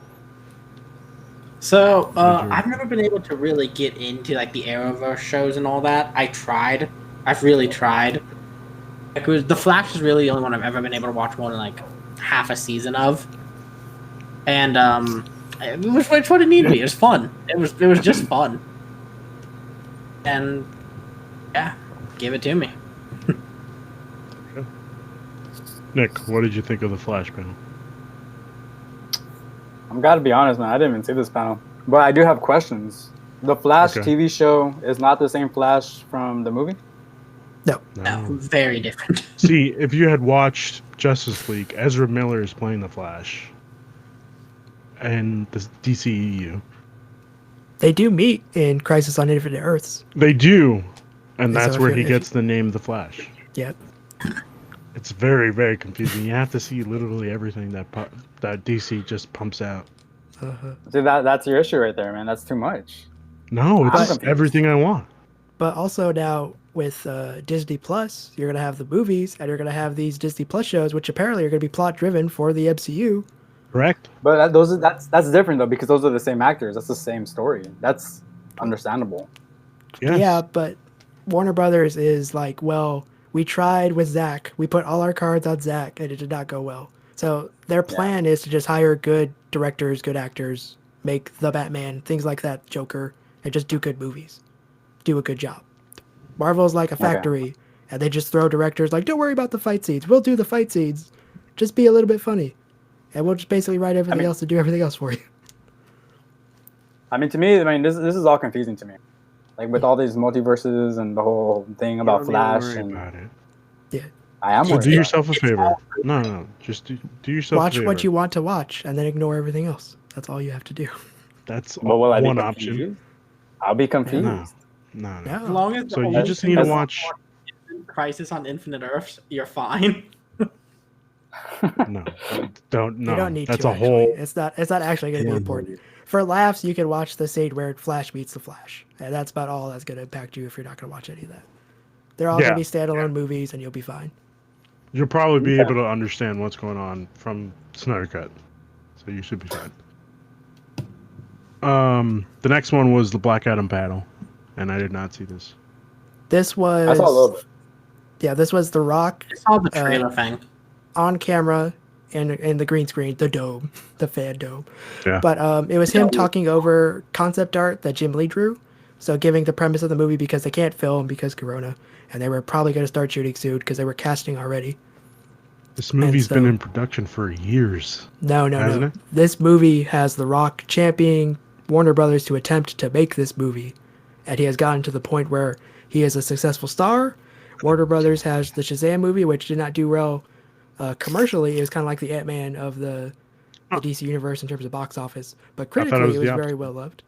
So, I've never been able to really get into like the Arrowverse shows and all that. I've really tried. Like, The Flash is really the only one I've ever been able to watch more than like half a season of. And it was what it needed to be. It was fun. It was just fun. And yeah, give it to me. Nick, what did you think of the Flash panel? I'm gotta be honest, man. I didn't even see this panel, but I do have questions. The Flash TV show is not the same Flash from the movie. No, very different. See, if you had watched Justice League, Ezra Miller is playing the Flash, and the DCEU. They do meet in Crisis on Infinite Earths. They do, and that's So where if he you- gets the name The Flash. Yep. It's very, very confusing. You have to see literally everything that DC just pumps out. See, that's your issue right there, man. That's too much. No, I'm it's confused. everything I want. But also now with Disney Plus, you're gonna have the movies and you're gonna have these Disney Plus shows, which apparently are gonna be plot driven for the MCU. Correct? But that's different though, because those are the same actors. That's the same story. That's understandable. Yes. Yeah, but Warner Brothers is like, well, we tried with Zach. We put all our cards on Zach, and it did not go well. So their plan is to just hire good directors, good actors, make the Batman, things like that, Joker, and just do good movies. Do a good job. Marvel's like a factory, and they just throw directors like, don't worry about the fight scenes. We'll do the fight scenes. Just be a little bit funny. And we'll just basically write everything else to do everything else for you. I mean, to me, this is all confusing to me. Like with all these multiverses and the whole thing about Flash. And about it. Yeah. I am So worried do about yourself a favor. No. Just do yourself a Watch favor. what you want to watch, and then ignore everything else. That's all you have to do. That's it. But will I be one confused? option. I'll be confused. No. Yeah. As long as So you just need to watch... Crisis on Infinite Earths, you're fine. No. Don't. No. You don't need That's to. a whole... It's not actually going to be important. For laughs, you can watch the scene where Flash meets the Flash, and that's about all that's going to impact you if you're not going to watch any of that. They're all going to be standalone movies, and you'll be fine. You'll probably be able to understand what's going on from Snyder Cut, so you should be fine. The next one was the Black Adam battle, and I did not see this. This was... I saw a little bit. Yeah, this was The Rock I saw the trailer thing. on camera in the green screen, the dome, the fan dome. Yeah. But it was him talking over concept art that Jim Lee drew. So giving the premise of the movie because they can't film because Corona. And they were probably going to start shooting soon because they were casting already. This movie's so- been in production for years. No. Hasn't it? This movie has The Rock championing Warner Brothers to attempt to make this movie. And he has gotten to the point where he is a successful star. Warner Brothers has the Shazam movie, which did not do well commercially. It was kind of like the Ant-Man of the DC universe in terms of box office. But critically, was it was the very well loved.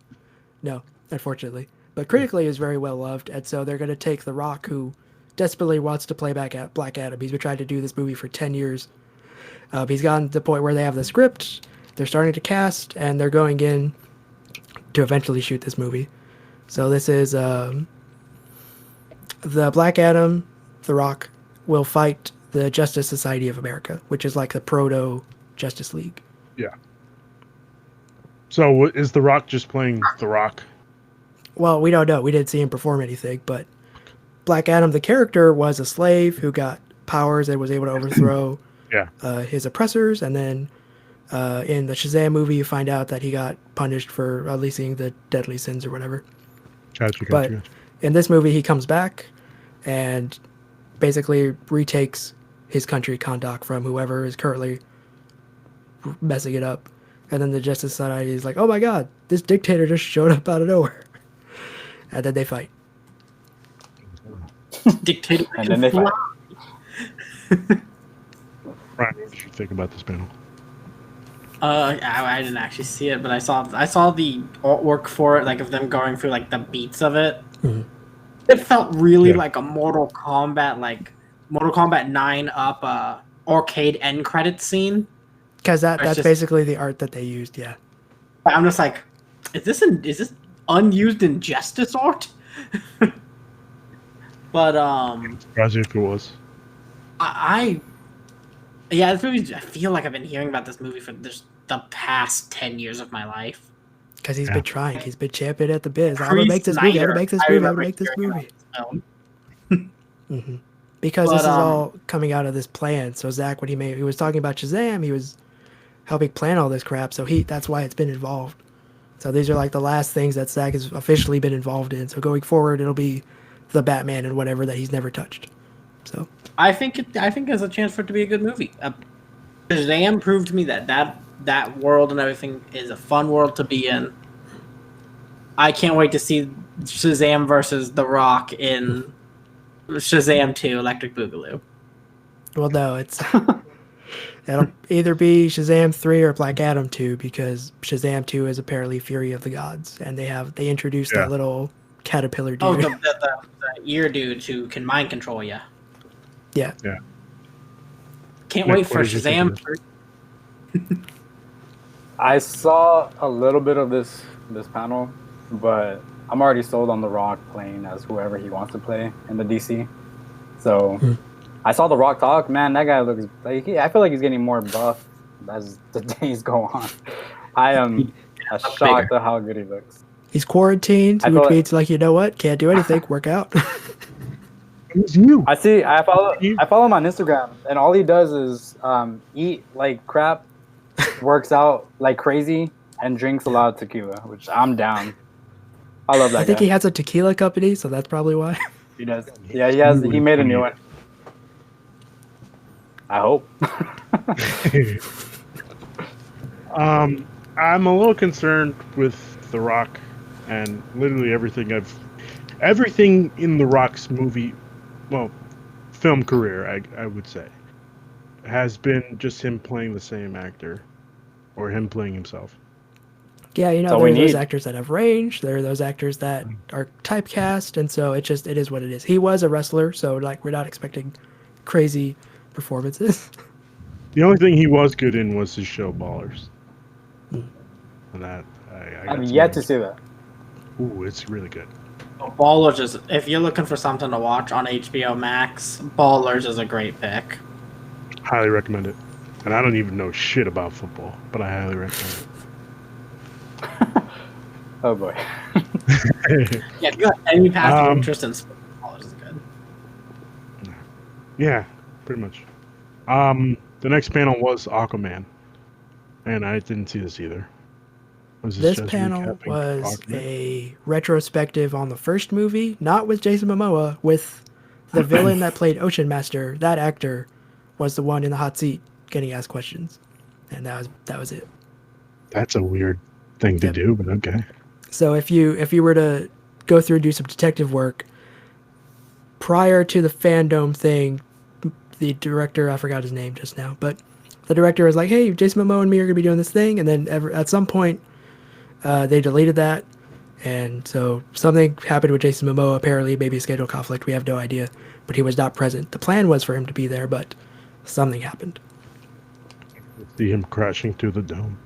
No, unfortunately. But critically, it was very well loved. And so they're going to take The Rock, who desperately wants to play back at Black Adam. He's been trying to do this movie for 10 years. He's gotten to the point where they have the script, they're starting to cast, and they're going in to eventually shoot this movie. So this is the Black Adam, The Rock, will fight the Justice Society of America, which is like the proto Justice League. Yeah. So is The Rock just playing The Rock? Well, we don't know. We didn't see him perform anything, but Black Adam, the character, was a slave who got powers and was able to overthrow his oppressors. And then in the Shazam movie, you find out that he got punished for releasing the deadly sins or whatever. Gotcha. But in this movie, he comes back. and basically retakes his country, Kondak, from whoever is currently messing it up. And then the Justice Society is like, oh my god, this dictator just showed up out of nowhere. And then they fight. Dictator. And then they fight. Ryan, what did you think about this panel? I didn't actually see it, but I saw the artwork for it, like of them going through like the beats of it. Mhm. It felt really like a Mortal Kombat 9 up arcade end credits scene. Because that's just- basically the art that they used, yeah. I'm just like, is this unused Injustice art? But Surprised if it was. Yeah, this movie. I feel like I've been hearing about this movie for just the past 10 years of my life. Because he's Yeah. been trying. He's been champion at the biz. I'm going to make this movie. I'm going to make this movie. I'm going to make this movie. Hmm. Because But, this is all coming out of this plan. So Zach, when he was talking about Shazam, he was helping plan all this crap. So that's why it's been involved. So these are like the last things that Zach has officially been involved in. So going forward, it'll be the Batman and whatever that he's never touched. So I think there's a chance for it to be a good movie. Shazam proved to me that world and everything is a fun world to be in. I can't wait to see Shazam versus The Rock in Shazam 2: Electric Boogaloo. well, no, it'll either be Shazam 3 or Black Adam 2 because Shazam 2 is apparently Fury of the Gods, and they introduced that little caterpillar dude. Oh, the ear dude who can mind control you. Yeah. Yeah. Can't Nick, wait for what did you think of Shazam. I saw a little bit of this panel, but I'm already sold on The Rock playing as whoever he wants to play in the DC. So I saw The Rock talk. Man, that guy looks like I feel like he's getting more buff as the days go on. I am shocked at how good he looks. He's quarantined, I which feel means like, you know what? Can't do anything. Work out. It was you. I follow him on Instagram, and all he does is eat like crap, works out like crazy, and drinks a lot of tequila, which I'm down. I love that I think guy. he has a tequila company, so that's probably why. He does. Yeah, he has. He made a new one. I hope. I'm a little concerned with The Rock and literally everything in The Rock's film career, I would say, has been just him playing the same actor or him playing himself. Yeah, So there we are those need- actors that have range. There are those actors that are typecast, and so it is what it is. He was a wrestler, so like we're not expecting crazy performances. The only thing he was good in was his show Ballers. And that I've yet to see that. Ooh, it's really good. Ballers is, if you're looking for something to watch on HBO Max, Ballers is a great pick. Highly recommend it. And I don't even know shit about football, but I highly recommend it. Oh boy. Yeah, if you have any passive interest in sports, Ballers is good. Yeah, pretty much. The next panel was Aquaman, and I didn't see this either. Was This just panel recapping was Aquaman? a retrospective on the first movie, not with Jason Momoa, with the villain that played Ocean Master. That actor was the one in the hot seat getting asked questions, and that was it. That's a weird thing to do, but okay. So if you were to go through and do some detective work prior to the Fandome thing, the director, I forgot his name just now, but the director was like, "Hey, Jason Momoa and me are gonna be doing this thing," and then at some point they deleted that, and so something happened with Jason Momoa. Apparently, maybe a schedule conflict. We have no idea, but he was not present. The plan was for him to be there, but something happened. See him crashing through the dome.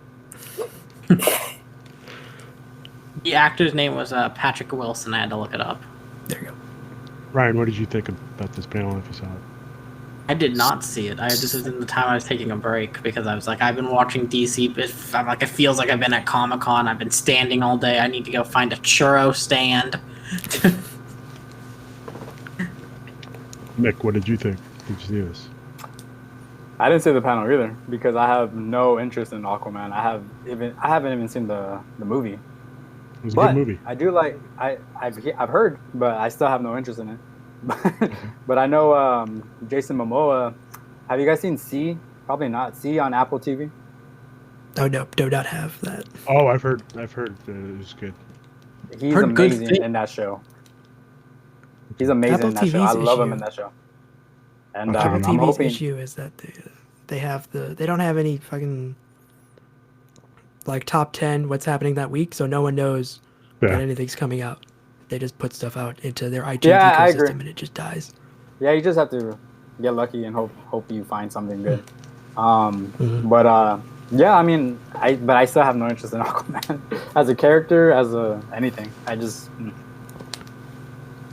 The actor's name was Patrick Wilson. I had to look it up. There you go. Ryan, what did you think about this panel if you saw it? I did not see it. This was in the time I was taking a break because I was like, I've been watching DC. I'm like, it feels like I've been at Comic-Con. I've been standing all day. I need to go find a churro stand. Mick, what did you think? Did you see this? I didn't see the panel either because I have no interest in Aquaman. I haven't even seen the movie. It was a But good movie. I do like I've heard, but I still have no interest in it. but I know Jason Momoa. Have you guys seen C? Probably not. C on Apple TV. Oh no, do not have that. Oh, I've heard it was good. He's Heard good amazing thing- in that show. He's amazing Apple in that show. TV's I love him issue- in that show. And Apple Apple I'm TV's hoping. issue is that they don't have any fucking like top 10 what's happening that week, so no one knows that Yeah. anything's coming out. They just put stuff out into their iTunes Yeah, I agree. ecosystem and it just dies. Yeah, you just have to get lucky and hope you find something good. Mhm. But yeah, I mean, I still have no interest in Aquaman as a character, as a anything. I just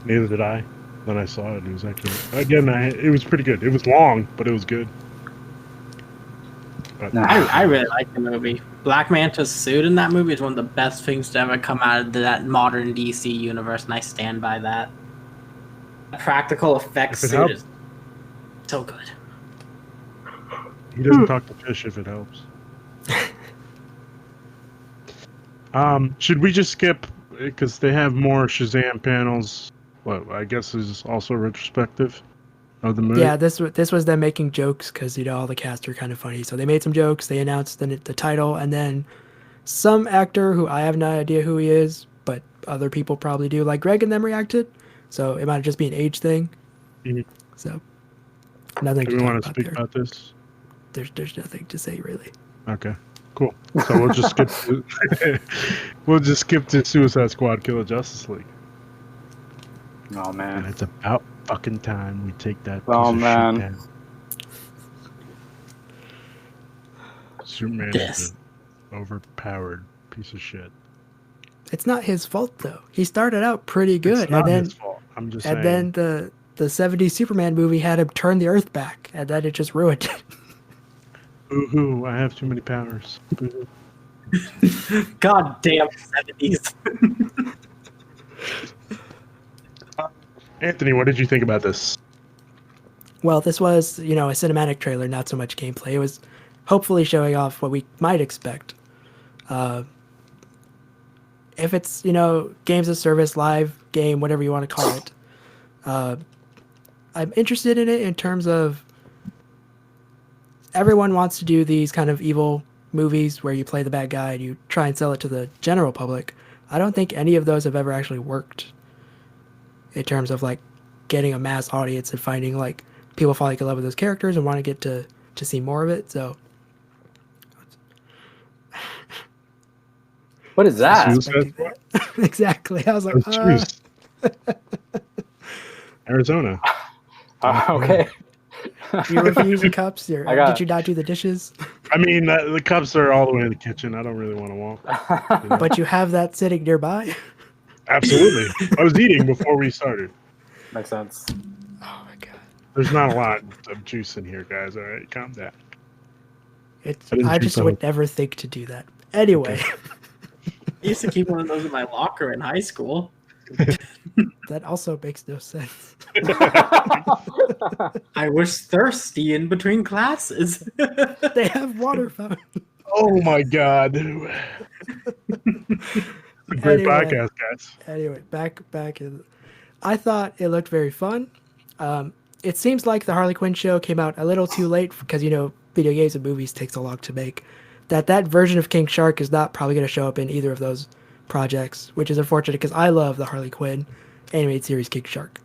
Neither did I. When I saw it, it was actually it was pretty good. It was long, but it was good. But, Nah. I really like the movie. Black Manta's suit in that movie is one of the best things to ever come out of that modern DC universe, and I stand by that. The practical effects If it suit helps. is so good. He doesn't talk to fish if it helps. Should we just skip because they have more Shazam panels? What I guess is also retrospective of the movie. Yeah, this was them making jokes because all the cast are kind of funny. So they made some jokes. They announced the title, and then some actor who I have no idea who he is, but other people probably do. Like Greg and them reacted, so it might just be an age thing. Mhm. So nothing Do to we talk want to about speak there. about this? There's nothing to say really. Okay, cool. So we'll just skip. We'll just skip to Suicide Squad: Kill the Justice League, oh and man, it's about fucking time we take that. Oh, piece of man. Shit down. Superman Yes. is an overpowered piece of shit. It's not his fault though. He started out pretty good, It's not and then his fault. I'm just saying. and then the 70s Superman movie had him turn the Earth back, and then it just ruined it. Boo-hoo, I have too many powers. Boo-hoo. God damn 70s. Anthony, what did you think about this? Well, this was, a cinematic trailer, not so much gameplay. It was hopefully showing off what we might expect. If it's, games of service, live game, whatever you want to call it, I'm interested in it in terms of everyone wants to do these kind of evil movies where you play the bad guy and you try and sell it to the general public. I don't think any of those have ever actually worked in terms of like getting a mass audience and finding like people falling in love with those characters and want to get to see more of it. So what is that? Suicide Squad? exactly. I was like, Jeez. Arizona. Okay. you refuse the cups? I got- Did you not do the dishes? I mean, the cups are all the way in the kitchen. I don't really want to walk. But you have that sitting nearby. Absolutely. I was eating before we started. Makes sense. Oh my god. There's not a lot of juice in here, guys. All right, calm down. It's I didn't I choose just that would one. never think to do that. Anyway, I used to keep one of those in my locker in high school. that also makes no sense. I was thirsty in between classes. They have water fountains. Oh my god. Great Anyway. podcast, guys. Anyway, back in. I thought it looked very fun. It seems like the Harley Quinn show came out a little too late because video games and movies take so long to make. That version of King Shark is not probably going to show up in either of those projects, which is unfortunate because I love the Harley Quinn animated series King Shark.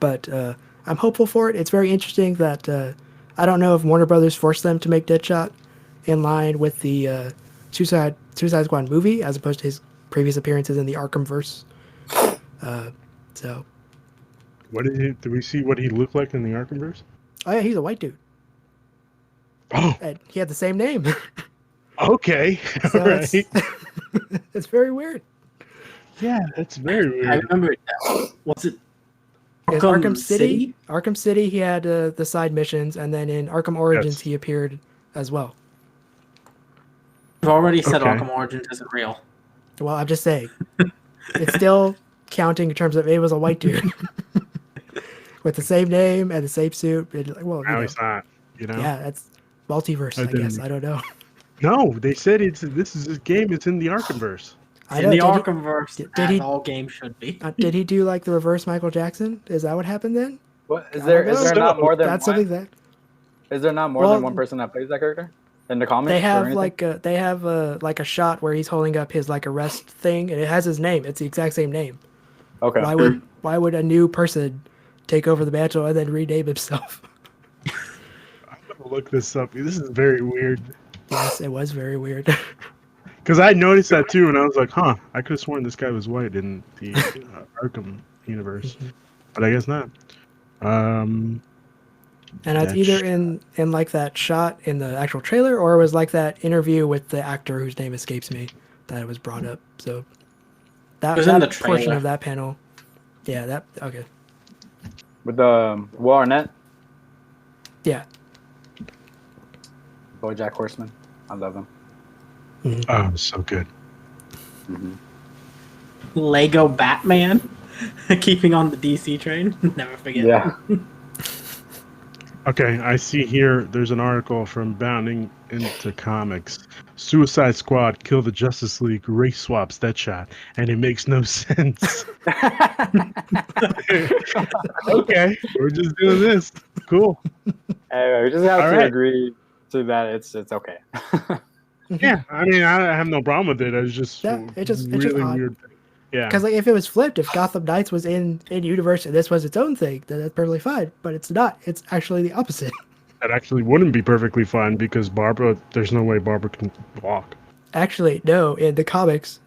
But I'm hopeful for it. It's very interesting that I don't know if Warner Brothers forced them to make Deadshot in line with the Suicide Squad movie as opposed to his previous appearances in the Arkhamverse. So, What did we see what he looked like in the Arkhamverse? oh yeah, he's a white dude, Oh, and he had the same name. okay. So All right. it's very weird. Yeah, that's very I weird. remember it. Was it Because Arkham City, Arkham City, he had the side missions, and then in Arkham Origins, Yes. he appeared as well. I've already said Okay. Arkham Origins isn't real. Well, I'm just saying, it's still counting in terms of it was a white dude with the same name and the same suit. And, well, Now he's not. yeah, that's multiverse, I I guess. didn't- I don't know. No, they said this game. It's in the Arkhamverse. I In know. the Did he, Arkhamverse, did as he all games should be. did he do like the reverse Michael Jackson? Is that what happened then? What is I there? don't Is know. there not more than That's one? something that Is there not more Well, than one person that plays that character in the comics they or have anything? like a shot where he's holding up his like arrest thing, and it has his name. It's the exact same name. Okay. Why would a new person take over the mantle and then rename himself? I'm gonna look this up. This is very weird. Yes, it was very weird. Because I noticed that too, and I was like, huh, I could have sworn this guy was white in the Arkham universe. But I guess not. And it's That either sh- in like that shot in the actual trailer, or it was like that interview with the actor whose name escapes me that was brought up. So that, It was in that the portion trailer. of that panel, yeah, that okay, With the Will Arnett, yeah. BoJack Horseman. I love him. Oh, so good. Lego Batman, keeping on the DC train. Never forget. Yeah. Okay, I see here there's an article from Bounding into Comics. Suicide Squad kill the Justice League, race swaps Deadshot, and it makes no sense. Okay, we're just doing this. Cool. Anyway, we just have All to right. agree to that. It's okay. Yeah, I mean, I have no problem with it. It's just Yeah, it's just really odd. weird. Yeah, Because like if it was flipped, if Gotham Knights was in universe and this was its own thing, then that's perfectly fine. But it's not. It's actually the opposite. that actually wouldn't be perfectly fine because Barbara. There's no way Barbara can walk. Actually, no. In the comics,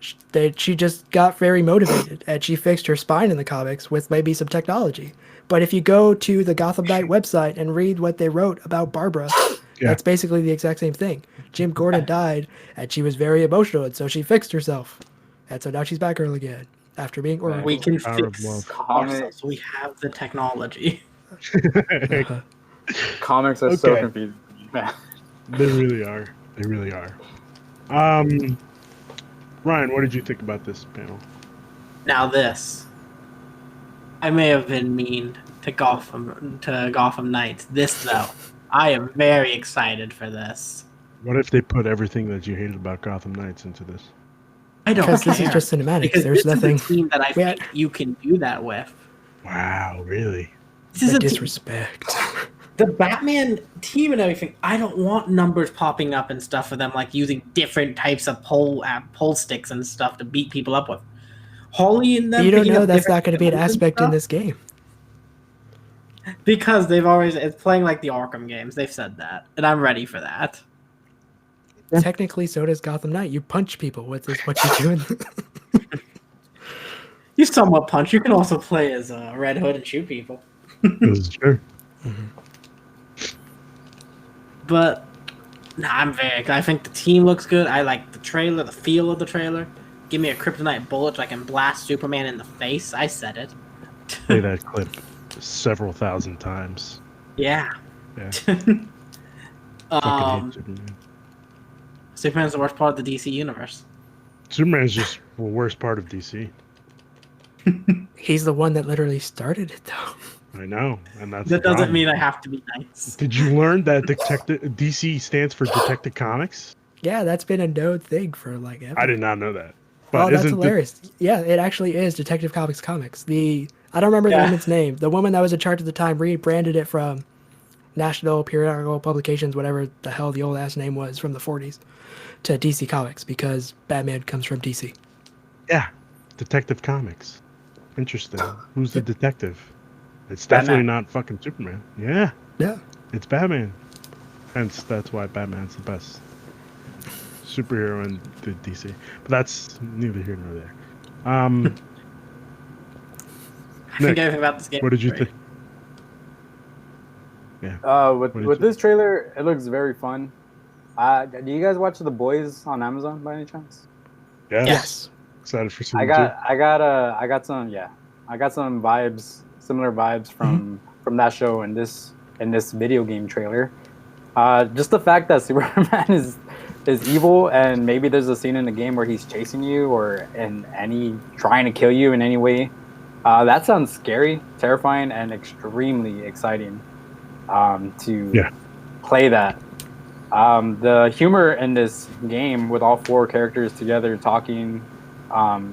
she just got very motivated and she fixed her spine in the comics with maybe some technology. But if you go to the Gotham Knight website and read what they wrote about Barbara, Yeah. that's basically the exact same thing. Jim Gordon died and she was very emotional, and so she fixed herself. And so now she's back early again after being Oracle. We can Power of fix love. ourselves. We have the technology. Comics are so Okay. confusing. Man. They really are. They really are. Ryan, what did you think about this panel? Now this, I may have been mean to Gotham Knights. This though, I am very excited for this. What if they put everything that you hated about Gotham Knights into this? I don't Because care. this is just cinematics. Because There's this nothing. is a team that I We had- think you can do that with. Wow, really? This is The a team, disrespect. the Batman team and everything. I don't want numbers popping up and stuff for them, like using different types of pole sticks and stuff to beat people up with. Holly and them. You don't picking know up that's different not going to be an weapons and aspect in stuff, this game. because it's playing like the Arkham games. They've said that, and I'm ready for that. Technically, so does Gotham Knight. You punch people. What you doing? You somewhat punch. You can also play as Red Hood and shoot people. This is true. But I think the team looks good. I like the trailer, the feel of the trailer. Give me a kryptonite bullet so I can blast Superman in the face. I said it. Play that clip several thousand times. Yeah. Yeah. Fucking hate Superman. Superman's the worst part of the DC universe. Superman's just the worst part of DC. He's the one that literally started it, though. I know, and that's That the doesn't problem. mean I have to be nice. Did you learn that DC stands for Detective Comics? Yeah, that's been a known thing for like ever. I did not know that. Oh, that's isn't hilarious. Yeah, it actually is Detective Comics. I don't remember the Yeah. woman's name. The woman that was in charge at the time rebranded it from National Periodical Publications, whatever the hell the old ass name was from the 40s, to DC Comics because Batman comes from DC. Yeah, Detective Comics. Interesting. Who's the detective? It's Batman. definitely not fucking Superman. Yeah, Yeah. it's Batman. Hence, that's why Batman's the best superhero in the DC. But that's neither here nor there. I think Nick, everything about this game. what did is you great. think? Yeah. With did with you- this trailer, it looks very fun. Do you guys watch The Boys on Amazon by any chance? Yeah. Yes. Excited for season I got some vibes, similar vibes from that show and this video game trailer. Just the fact that Superman is evil, and maybe there's a scene in the game where he's chasing you or any trying to kill you in any way. That sounds scary, terrifying, and extremely exciting to play that. The humor in this game with all four characters together talking,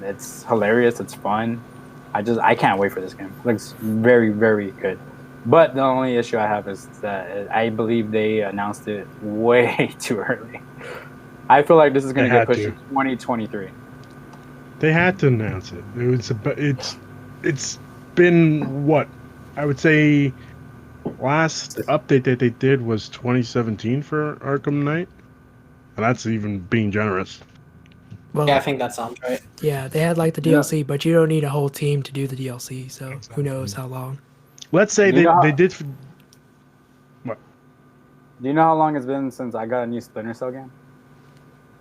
It's hilarious. It's fun. I can't wait for this game. It looks very, very good. But the only issue I have is that I believe they announced it way too early. I feel like this is going to get pushed to 2023. They had to announce it. It's been what I would say. Last update that they did was 2017 for Arkham Knight, and that's even being generous. Well, Yeah, I think that sounds right. yeah, they had like the DLC, but you don't need a whole team to do the DLC, so who knows how long. Let's say they did. What? Do you know how long it's been since I got a new Splinter Cell game?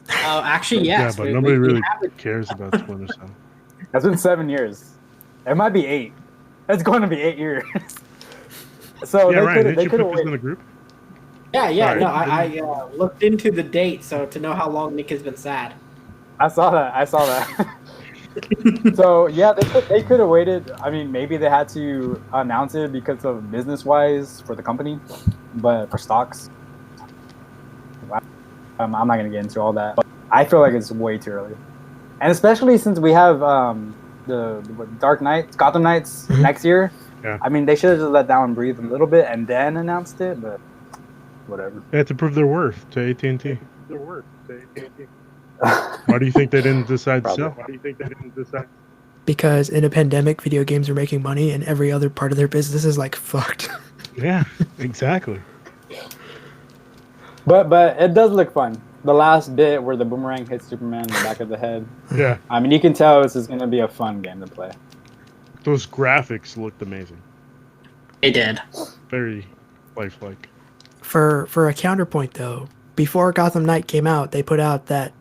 Oh, actually, yes. Yeah, but nobody really cares about Splinter Cell. It's been 7 years. It might be 8. It's going to be 8 years. So yeah, they Ryan, did you could put this in the group? Yeah. Sorry. No, I looked into the date so to know how long Nick has been sad. I saw that. So yeah, they could have waited. I mean, maybe they had to announce it because of business wise for the company, but for stocks, I'm not gonna get into all that. But I feel like it's way too early, and especially since we have the Dark Knights, Gotham Knights next year. Yeah. I mean, they should have just let that one breathe a little bit and then announced it, but whatever. They had to prove their worth to AT&T. Why do you think they didn't decide to sell? Because in a pandemic, video games are making money, and every other part of their business is like fucked. Yeah, exactly. But it does look fun. The last bit where the boomerang hits Superman in the back of the head. Yeah. I mean, you can tell this is going to be a fun game to play. Those graphics looked amazing. They did. Very lifelike. For a counterpoint, though, before Gotham Knight came out, they put out that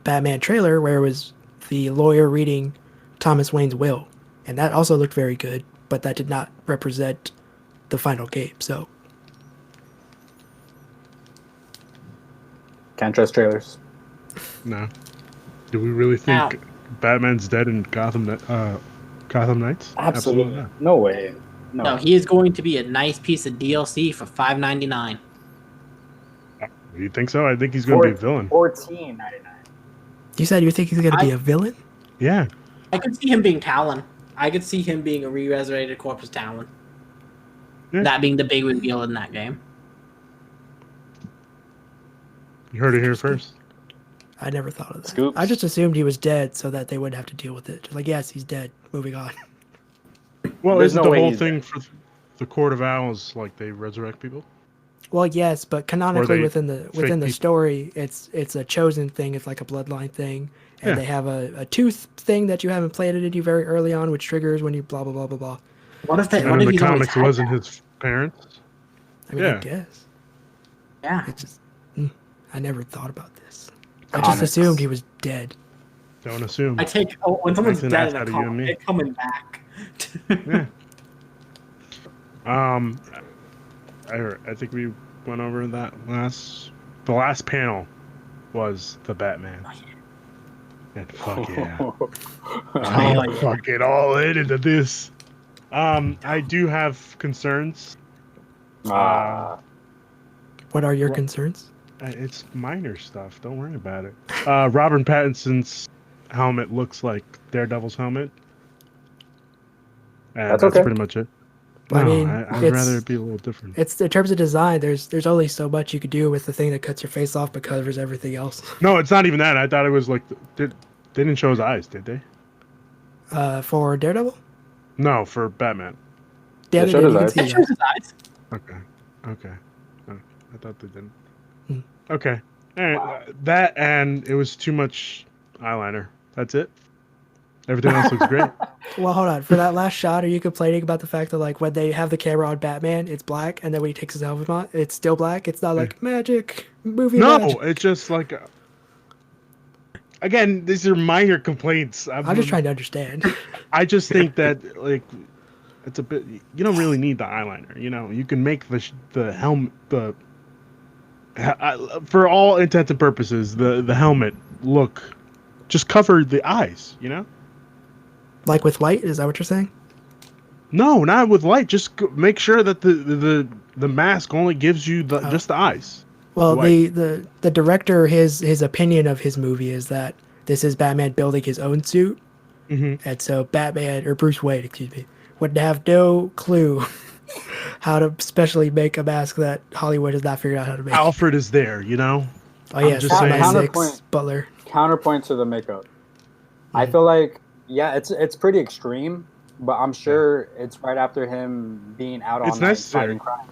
Batman trailer where it was the lawyer reading Thomas Wayne's will, and that also looked very good, but that did not represent the final game. So Can't trust trailers. No. Do we really think Now- Batman's dead in Gotham Knights? Absolutely not. no way. No, he is going to be a nice piece of DLC for $5.99. You think so? I think he's going to be a villain. $14.99. you said you think he's going to be a villain? Yeah. I could see him being Talon. I could see him being a re-resurrected corpse Talon. Yeah. That being the big reveal in that game. You heard it here first. I never thought of that. Scoops. I just assumed he was dead so that they wouldn't have to deal with it. Just like, yes, he's dead. Moving on. Well, There's isn't no the way whole he's thing dead. for the Court of Owls like they resurrect people? Well, yes, but canonically they within the people. story, it's a chosen thing. It's like a bloodline thing, and Yeah. they have a tooth thing that you haven't planted in you very early on, which triggers when you blah blah blah blah blah. What if they? And What in if the he's always comics, it had wasn't that? his parents. I mean, Yeah. I guess Yeah. it's just I never thought about this. I just Comics. assumed he was dead. Don't assume. I take when someone's Nice and dead ass in out a of you and comic, me. they're coming back. Yeah. I think we went over that the last panel was the Batman. And fuck yeah. I'm yeah. fucking all into this. I do have concerns. What are your concerns? It's minor stuff. Don't worry about it. Robert Pattinson's helmet looks like Daredevil's helmet. And That's that's okay. pretty much it. I No, mean, I'd it's- rather it be a little different. It's in terms of design. There's only so much you could do with the thing that cuts your face off but covers everything else. No, it's not even that. I thought it was like they didn't show his eyes, did they? For Daredevil, No, for Batman. yeah, They they showed did. You his can eyes. see Pictures that. his eyes. Okay. Oh, I thought they didn't. Hmm. Okay. All right. That and it was too much eyeliner. That's it. Everything else looks great. Well, hold on. For that last shot, are you complaining about the fact that like when they have the camera on Batman, it's black, and then when he takes his helmet on, it's still black? It's not like magic movie. No, magic. it's just like. Again, these are minor complaints. I'm just trying to understand. I just think that like it's a bit. You don't really need the eyeliner. You know, you can make the helmet for all intents and purposes the helmet look just cover the eyes. You know. Like with light, is that what you're saying? No, not with light. Just make sure that the mask only gives you just the eyes. Well, Light. the director, his opinion of his movie is that this is Batman building his own suit, Mm-hmm. and so Batman or Bruce Wayne, excuse me, would have no clue how to specially make a mask that Hollywood has not figured out how to make. Alfred is there, you know. Oh yes, just saying. Counterpoint. Butler. Counterpoint to the makeup. I feel like it's pretty extreme, but I'm sure it's right after him being out all It's night necessary. fighting crime.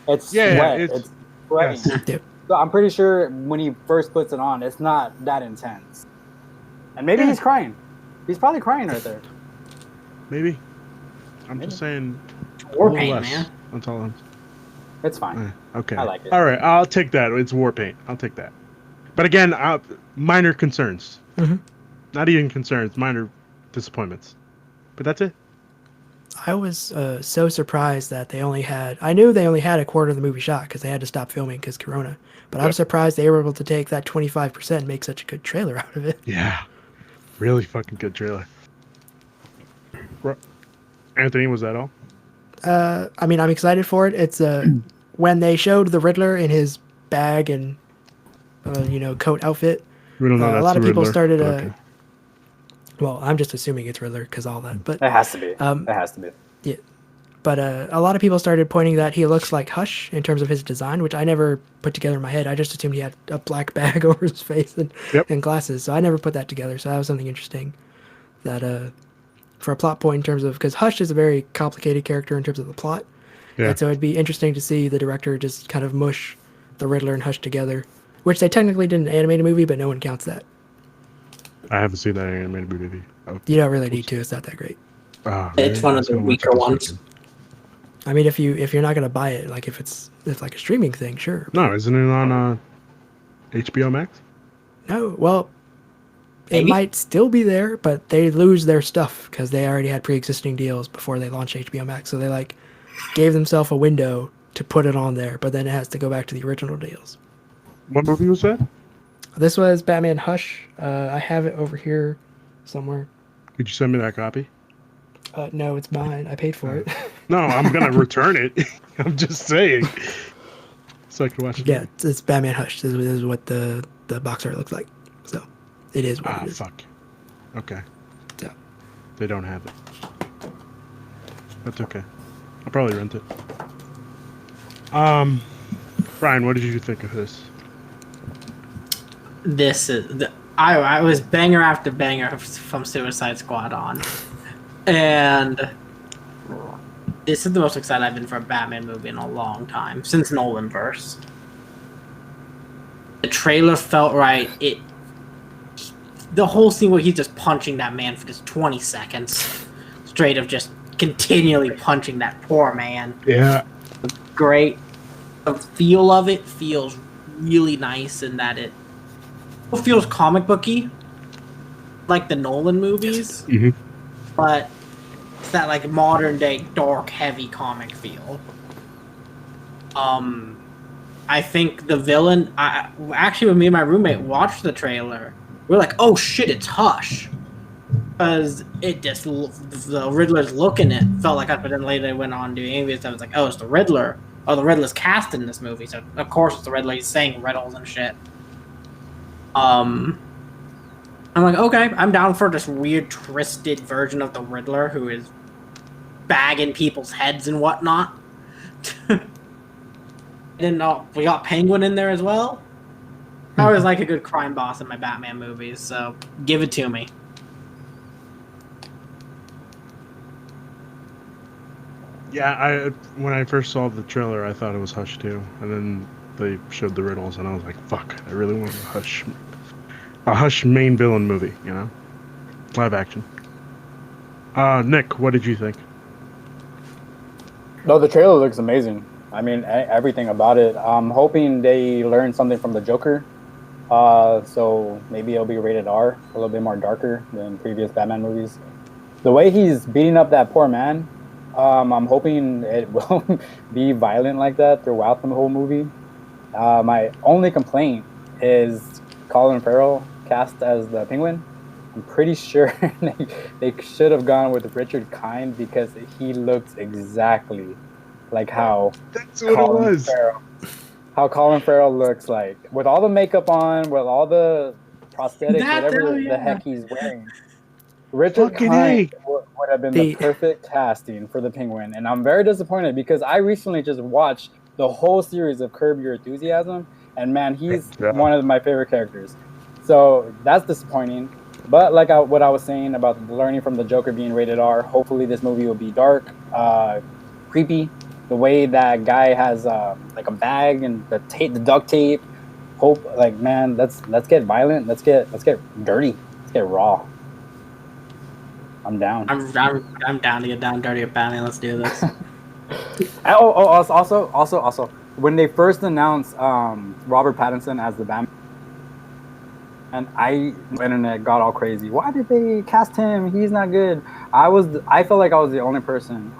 It's Yeah, sweat. it's- It's sweating. yes. Yep. So I'm pretty sure when he first puts it on, it's not that intense. And maybe he's crying. He's probably crying right there. Maybe. I'm Maybe. just saying. War a little paint, less. man. That's all I'm. It's fine. Okay. I like it. All right, I'll take that. It's war paint. I'll take that. But again, minor concerns. Mhm. Not even concerns. Minor disappointments. But that's it. I was so surprised that they only had. I knew they only had a quarter of the movie shot because they had to stop filming because Corona. But I was surprised they were able to take that 25% and make such a good trailer out of it. Yeah. Really fucking good trailer. Anthony, was that all? I mean, I'm excited for it. It's when they showed the Riddler in his bag and coat outfit. We don't know that's a lot of the people Riddler, started. but okay. Well, I'm just assuming it's Riddler because all that. But It has to be. It Um, has to be. yeah, but a lot of people started pointing that he looks like Hush in terms of his design, which I never put together in my head. I just assumed he had a black bag over his face and glasses, so I never put that together. So that was something interesting. That for a plot point in terms of because Hush is a very complicated character in terms of the plot, Yeah. and so it'd be interesting to see the director just kind of mush the Riddler and Hush together, which they technically did in an animated movie, but no one counts that. I haven't seen that animated movie. Oh, You don't really need to; it's not that great. It's one of Let's the go watch weaker it this ones. weekend. I mean, if you're not gonna buy it, like if it's like a streaming thing, sure. No, isn't it on HBO Max? No, well, Maybe. it might still be there, but they lose their stuff because they already had pre-existing deals before they launched HBO Max. So they like gave themselves a window to put it on there, but then it has to go back to the original deals. What movie was that? This was Batman Hush. I have it over here somewhere. Could you send me that copy? No, it's mine. I paid for it. No, I'm gonna return it. I'm just saying. So I can watch it. Yeah, it's Batman Hush. This is what the box art looks like. So it is what Ah, it is. fuck. Okay. So. They don't have it. That's okay. I'll probably rent it. Brian, what did you think of this? This is I was banger after banger from Suicide Squad on, and this is the most excited I've been for a Batman movie in a long time since Nolanverse. The trailer felt right. The whole scene where he's just punching that man for just 20 seconds, straight of just continually punching that poor man. Yeah. Great. The feel of it feels really nice in that it feels comic booky, like the Nolan movies, Mm-hmm. but it's that like modern day dark, heavy comic feel. I think the villain. Actually, when me and my roommate watched the trailer, we were like, "Oh shit, it's Hush," because it just the Riddler's look in it felt like. But then later they went on doing interviews. I was like, "Oh, it's the Riddler." Oh, the Riddler's cast in this movie, so of course it's the Riddler. He's saying riddles and shit. I'm like, okay, I'm down for this weird, twisted version of the Riddler who is bagging people's heads and whatnot. And then we got Penguin in there as well. I always like a good crime boss in my Batman movies, so give it to me. Yeah, when I first saw the trailer, I thought it was Hush too, and then they showed the riddles, and I was like, "Fuck! I really want a Hush main villain movie, you know, live action." Nick, what did you think? No, the trailer looks amazing. I mean, everything about it. I'm hoping they learn something from the Joker. So maybe it'll be rated R, a little bit more darker than previous Batman movies. The way he's beating up that poor man, I'm hoping it won't be violent like that throughout the whole movie. My only complaint is Colin Farrell cast as the Penguin. I'm pretty sure they should have gone with Richard Kind because he looks exactly like how That's what it was. How Colin Farrell looks like with all the makeup on, with all the prosthetics, That, whatever oh, the yeah. heck he's wearing. Richard Fucking Kind A. would have been the The- perfect casting for the Penguin, and I'm very disappointed because I recently just watched the whole series of Curb Your Enthusiasm, and man, he's Yeah. one of my favorite characters. So that's disappointing. But like what I was saying about learning from the Joker being rated R, hopefully this movie will be dark, creepy. The way that guy has like a bag and the tape, the duct tape. Hope like man, let's get violent. Let's get dirty. Let's get raw. I'm down. I'm down to get down dirty with Batman. Let's do this. Also, when they first announced Robert Pattinson as the Batman, and the internet got all crazy. Why did they cast him? He's not good. I felt like I was the only person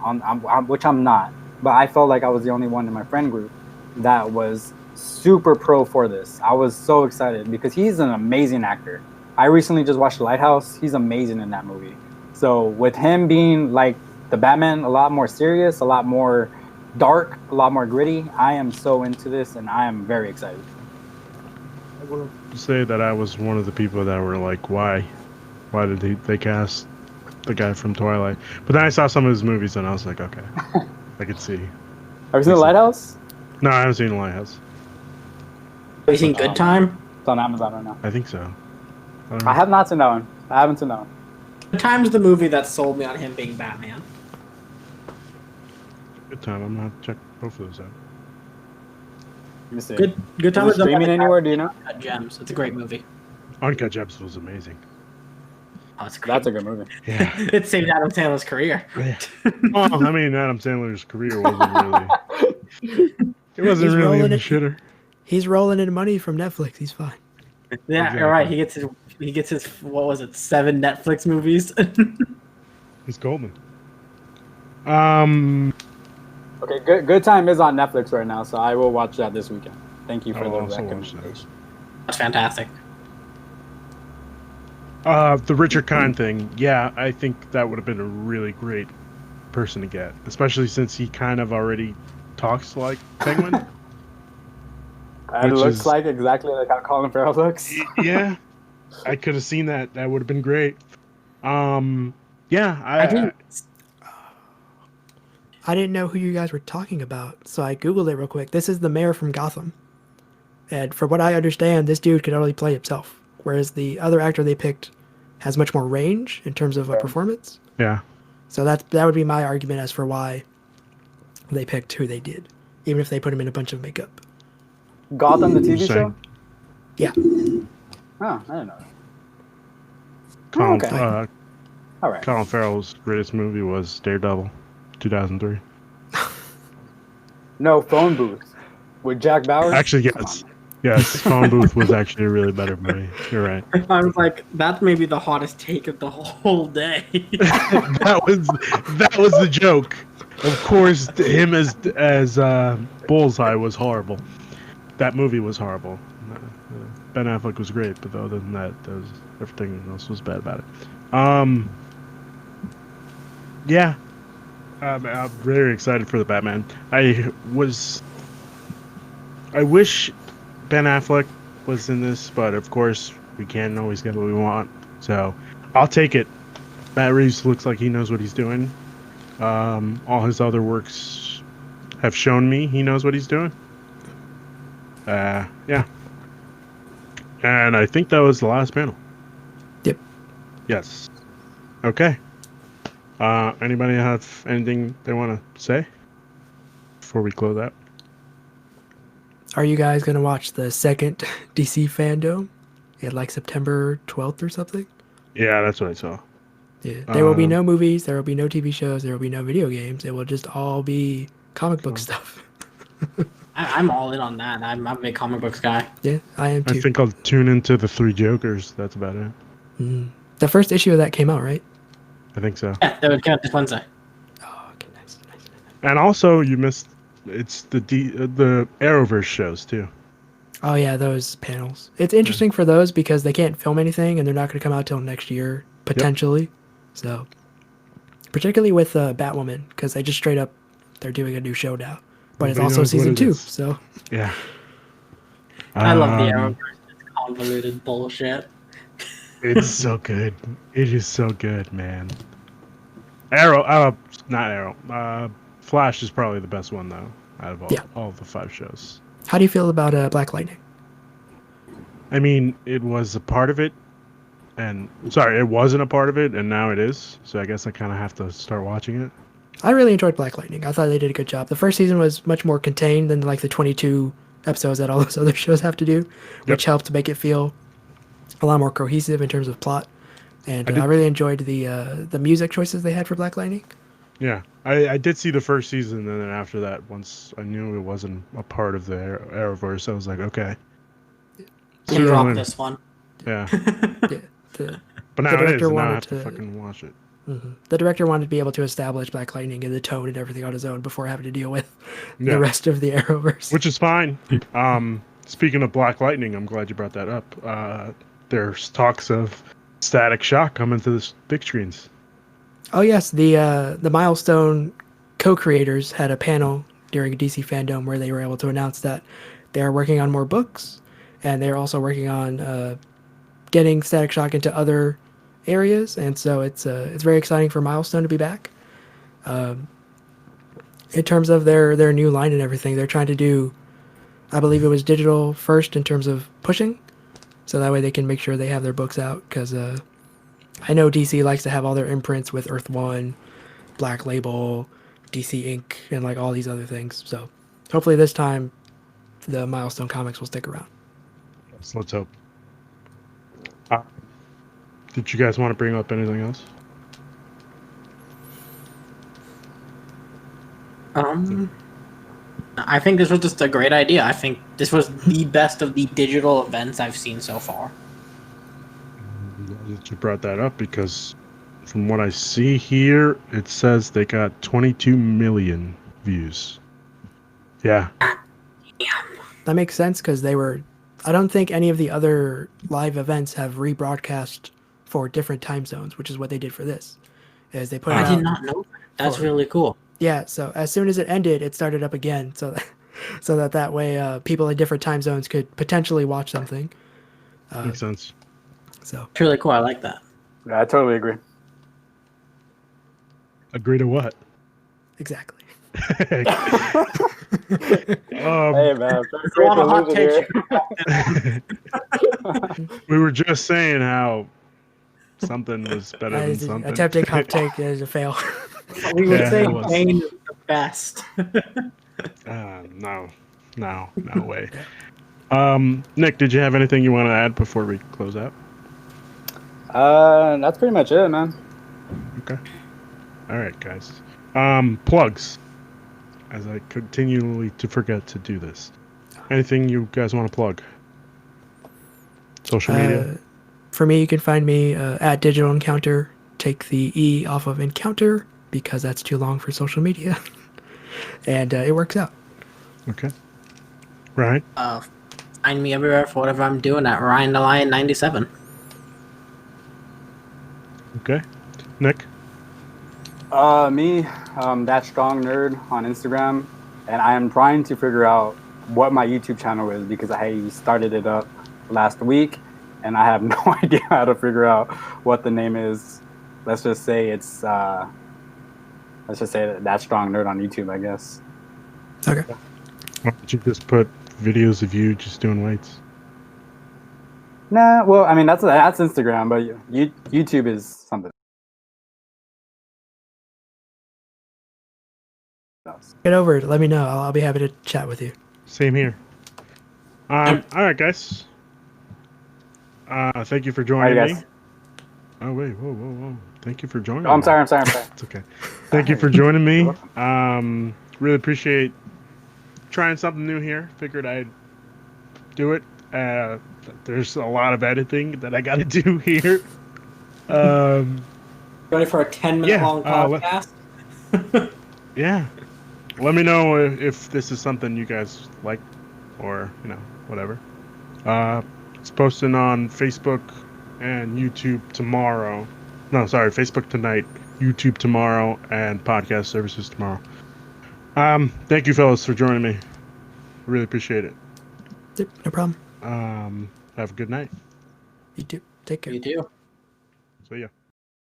which I'm not, but I felt like I was the only one in my friend group that was super pro for this. I was so excited because he's an amazing actor. I recently just watched Lighthouse. He's amazing in that movie. So with him being like the Batman, a lot more serious, a lot more dark, a lot more gritty, I am so into this and I am very excited. I will say that I was one of the people that were like, why did they cast the guy from Twilight? But then I saw some of his movies and I was like, okay, I could see. Have you seen The Lighthouse? No, I haven't seen Lighthouse. Have you seen Good Time? It's on Amazon right now. I think so. I have not seen that one. I haven't seen that one. Good Time's the movie that sold me on him being Batman. Good time. I'm gonna check both of those out. Let me see. Good Time Is is it streaming anywhere? Do you know? Uncut Gems. It's a great movie. Uncut Gems was amazing. Oh, it's great. That's a good movie. Yeah. It saved Adam Sandler's career. Well, I mean, Adam Sandler's career wasn't really. It wasn't He's really in rolling the it. shitter. He's rolling in money from Netflix. He's fine. Yeah, Exactly. you're right. He gets his what was it, 7 Netflix movies? He's golden. Okay, Good Time is on Netflix right now, so I will watch that this weekend. Thank you for I'll the also watch recommendation. That's fantastic. The Richard Kind thing. Yeah, I think that would have been a really great person to get, especially since he kind of already talks like Penguin. It Which looks is- like exactly like how Colin Farrell looks. Yeah, I could have seen that. That would have been great. Yeah, I didn't know who you guys were talking about, so I googled it real quick. This is the mayor from Gotham, and from what I understand, this dude could only play himself, whereas the other actor they picked has much more range in terms of a performance. yeah. So that would be my argument as for why they picked who they did, even if they put him in a bunch of makeup. Gotham, the TV show? Saying. Yeah, Oh, I didn't know that. Colin, Okay. All right. Colin Farrell's greatest movie was Daredevil, 2003. No, Phone Booth with Jack Bauer. Actually, yes. Yes, Phone Booth was actually a really better movie. You're right. I was like, that's maybe the hottest take of the whole day. that was the joke. Of course, him as Bullseye was horrible. That movie was horrible. Ben Affleck was great, but other than that, everything else was bad about it. Yeah, I'm very excited for the Batman. I wish Ben Affleck was in this, but of course we can't always get what we want. So I'll take it. Matt Reeves looks like he knows what he's doing. All his other works have shown me he knows what he's doing. Yeah. And I think that was the last panel. Yep. Yes. Okay. Anybody have anything they want to say before we close out? Are you guys gonna watch the second DC Fandome in like September 12th or something? Yeah, that's what I saw. Yeah. There will be no movies. There will be no TV shows. There will be no video games. It will just all be comic book stuff. I'm all in on that. I'm a big comic books guy. Yeah, I am too. I think I'll tune into the Three Jokers. That's about it. The first issue of that came out, right? I think so. Yeah, that would count this Wednesday. Oh, okay, nice. And also, you missed. It's the Arrowverse shows too. Oh yeah, those panels. It's interesting for those because they can't film anything and they're not going to come out till next year potentially. So, particularly with Batwoman, because they just straight up they're doing a new show now, but it's Nobody also knows what season it 2. is. So Yeah. I love the Arrowverse. It's convoluted bullshit. It's so good. It is so good, man. Not Arrow. Flash is probably the best one though, out of Yeah. all the 5 shows. How do you feel about Black Lightning? I mean, it was a part of it, and sorry, it wasn't a part of it, and now it is. So I guess I kind of have to start watching it. I really enjoyed Black Lightning. I thought they did a good job. The first season was much more contained than like the 22 episodes that all those other shows have to do, which helped make it feel a lot more cohesive in terms of plot. And I really enjoyed the music choices they had for Black Lightning. Yeah, I did see the first season, and then after that, once I knew it wasn't a part of the Arrowverse, I was like, okay. You rock this one. Yeah. Yeah, But now it is, and now I have to fucking watch it. The director wanted to be able to establish Black Lightning and the tone and everything on his own before having to deal with Yeah. the rest of the Arrowverse. Which is fine. Speaking of Black Lightning, I'm glad you brought that up. There's talks of Static Shock coming to the big screens. Oh yes, the Milestone co-creators had a panel during DC Fandome where they were able to announce that they are working on more books, and they're also working on getting Static Shock into other areas, and so it's very exciting for Milestone to be back. In terms of their new line and everything, they're trying to do, I believe it was digital first in terms of pushing, so that way they can make sure they have their books out, because I know DC likes to have all their imprints with Earth One, Black Label, DC Ink, and like all these other things. So hopefully this time the Milestone comics will stick around. So let's hope. Did you guys want to bring up anything else? I think this was just a great idea. I think this was the best of the digital events I've seen so far. That you brought that up because from what I see here, it says they got 22 million views. Yeah. That makes sense because I don't think any of the other live events have rebroadcast for different time zones, which is what they did for this. Is they put it out. I did not know that. That's really cool. Yeah, so as soon as it ended, it started up again, so that way people in different time zones could potentially watch something. Makes sense. So It's really cool. I like that. Yeah, I totally agree. Agree to what? exactly. Hey man, There's a lot of hot takes. We were just saying how something was better than something. Attempting hot take is a fail. We would Yeah, say it was. Bane is the best. No way. Nick, did you have anything you want to add before we close out? That's pretty much it, man. Okay. All right, guys. Plugs. As I continually to forget to do this. Anything you guys want to plug? Social media? For me, you can find me at Digital Encounter. Take the E off of Encounter because that's too long for social media. And it works out. Okay. Right. Find me everywhere for whatever I'm doing at Ryan the Lion 97. Okay. Nick? Me, that strong nerd on Instagram, and I am trying to figure out what my YouTube channel is because I started it up last week, and I have no idea how to figure out what the name is. Let's just say it's that strong nerd on YouTube, I guess. Okay. Why don't you just put videos of you just doing weights? Nah, well, I mean that's Instagram, but YouTube is something else. Get over it. Let me know. I'll be happy to chat with you. Same here. All right, guys. Thank you for joining me. Oh wait, whoa! Thank you for joining. Oh, I'm me. sorry. It's okay. Thank you for joining me. Really appreciate trying something new here. Figured I'd do it. There's a lot of editing that I got to do here. Ready for a 10-minute long podcast? Yeah. Let me know if this is something you guys like, or whatever. It's posting on Facebook and YouTube tomorrow. No, sorry, Facebook tonight, YouTube tomorrow, and podcast services tomorrow. Thank you, fellas, for joining me. Really appreciate it. Yep, no problem. Have a good night. You too. Take care. You too. So yeah.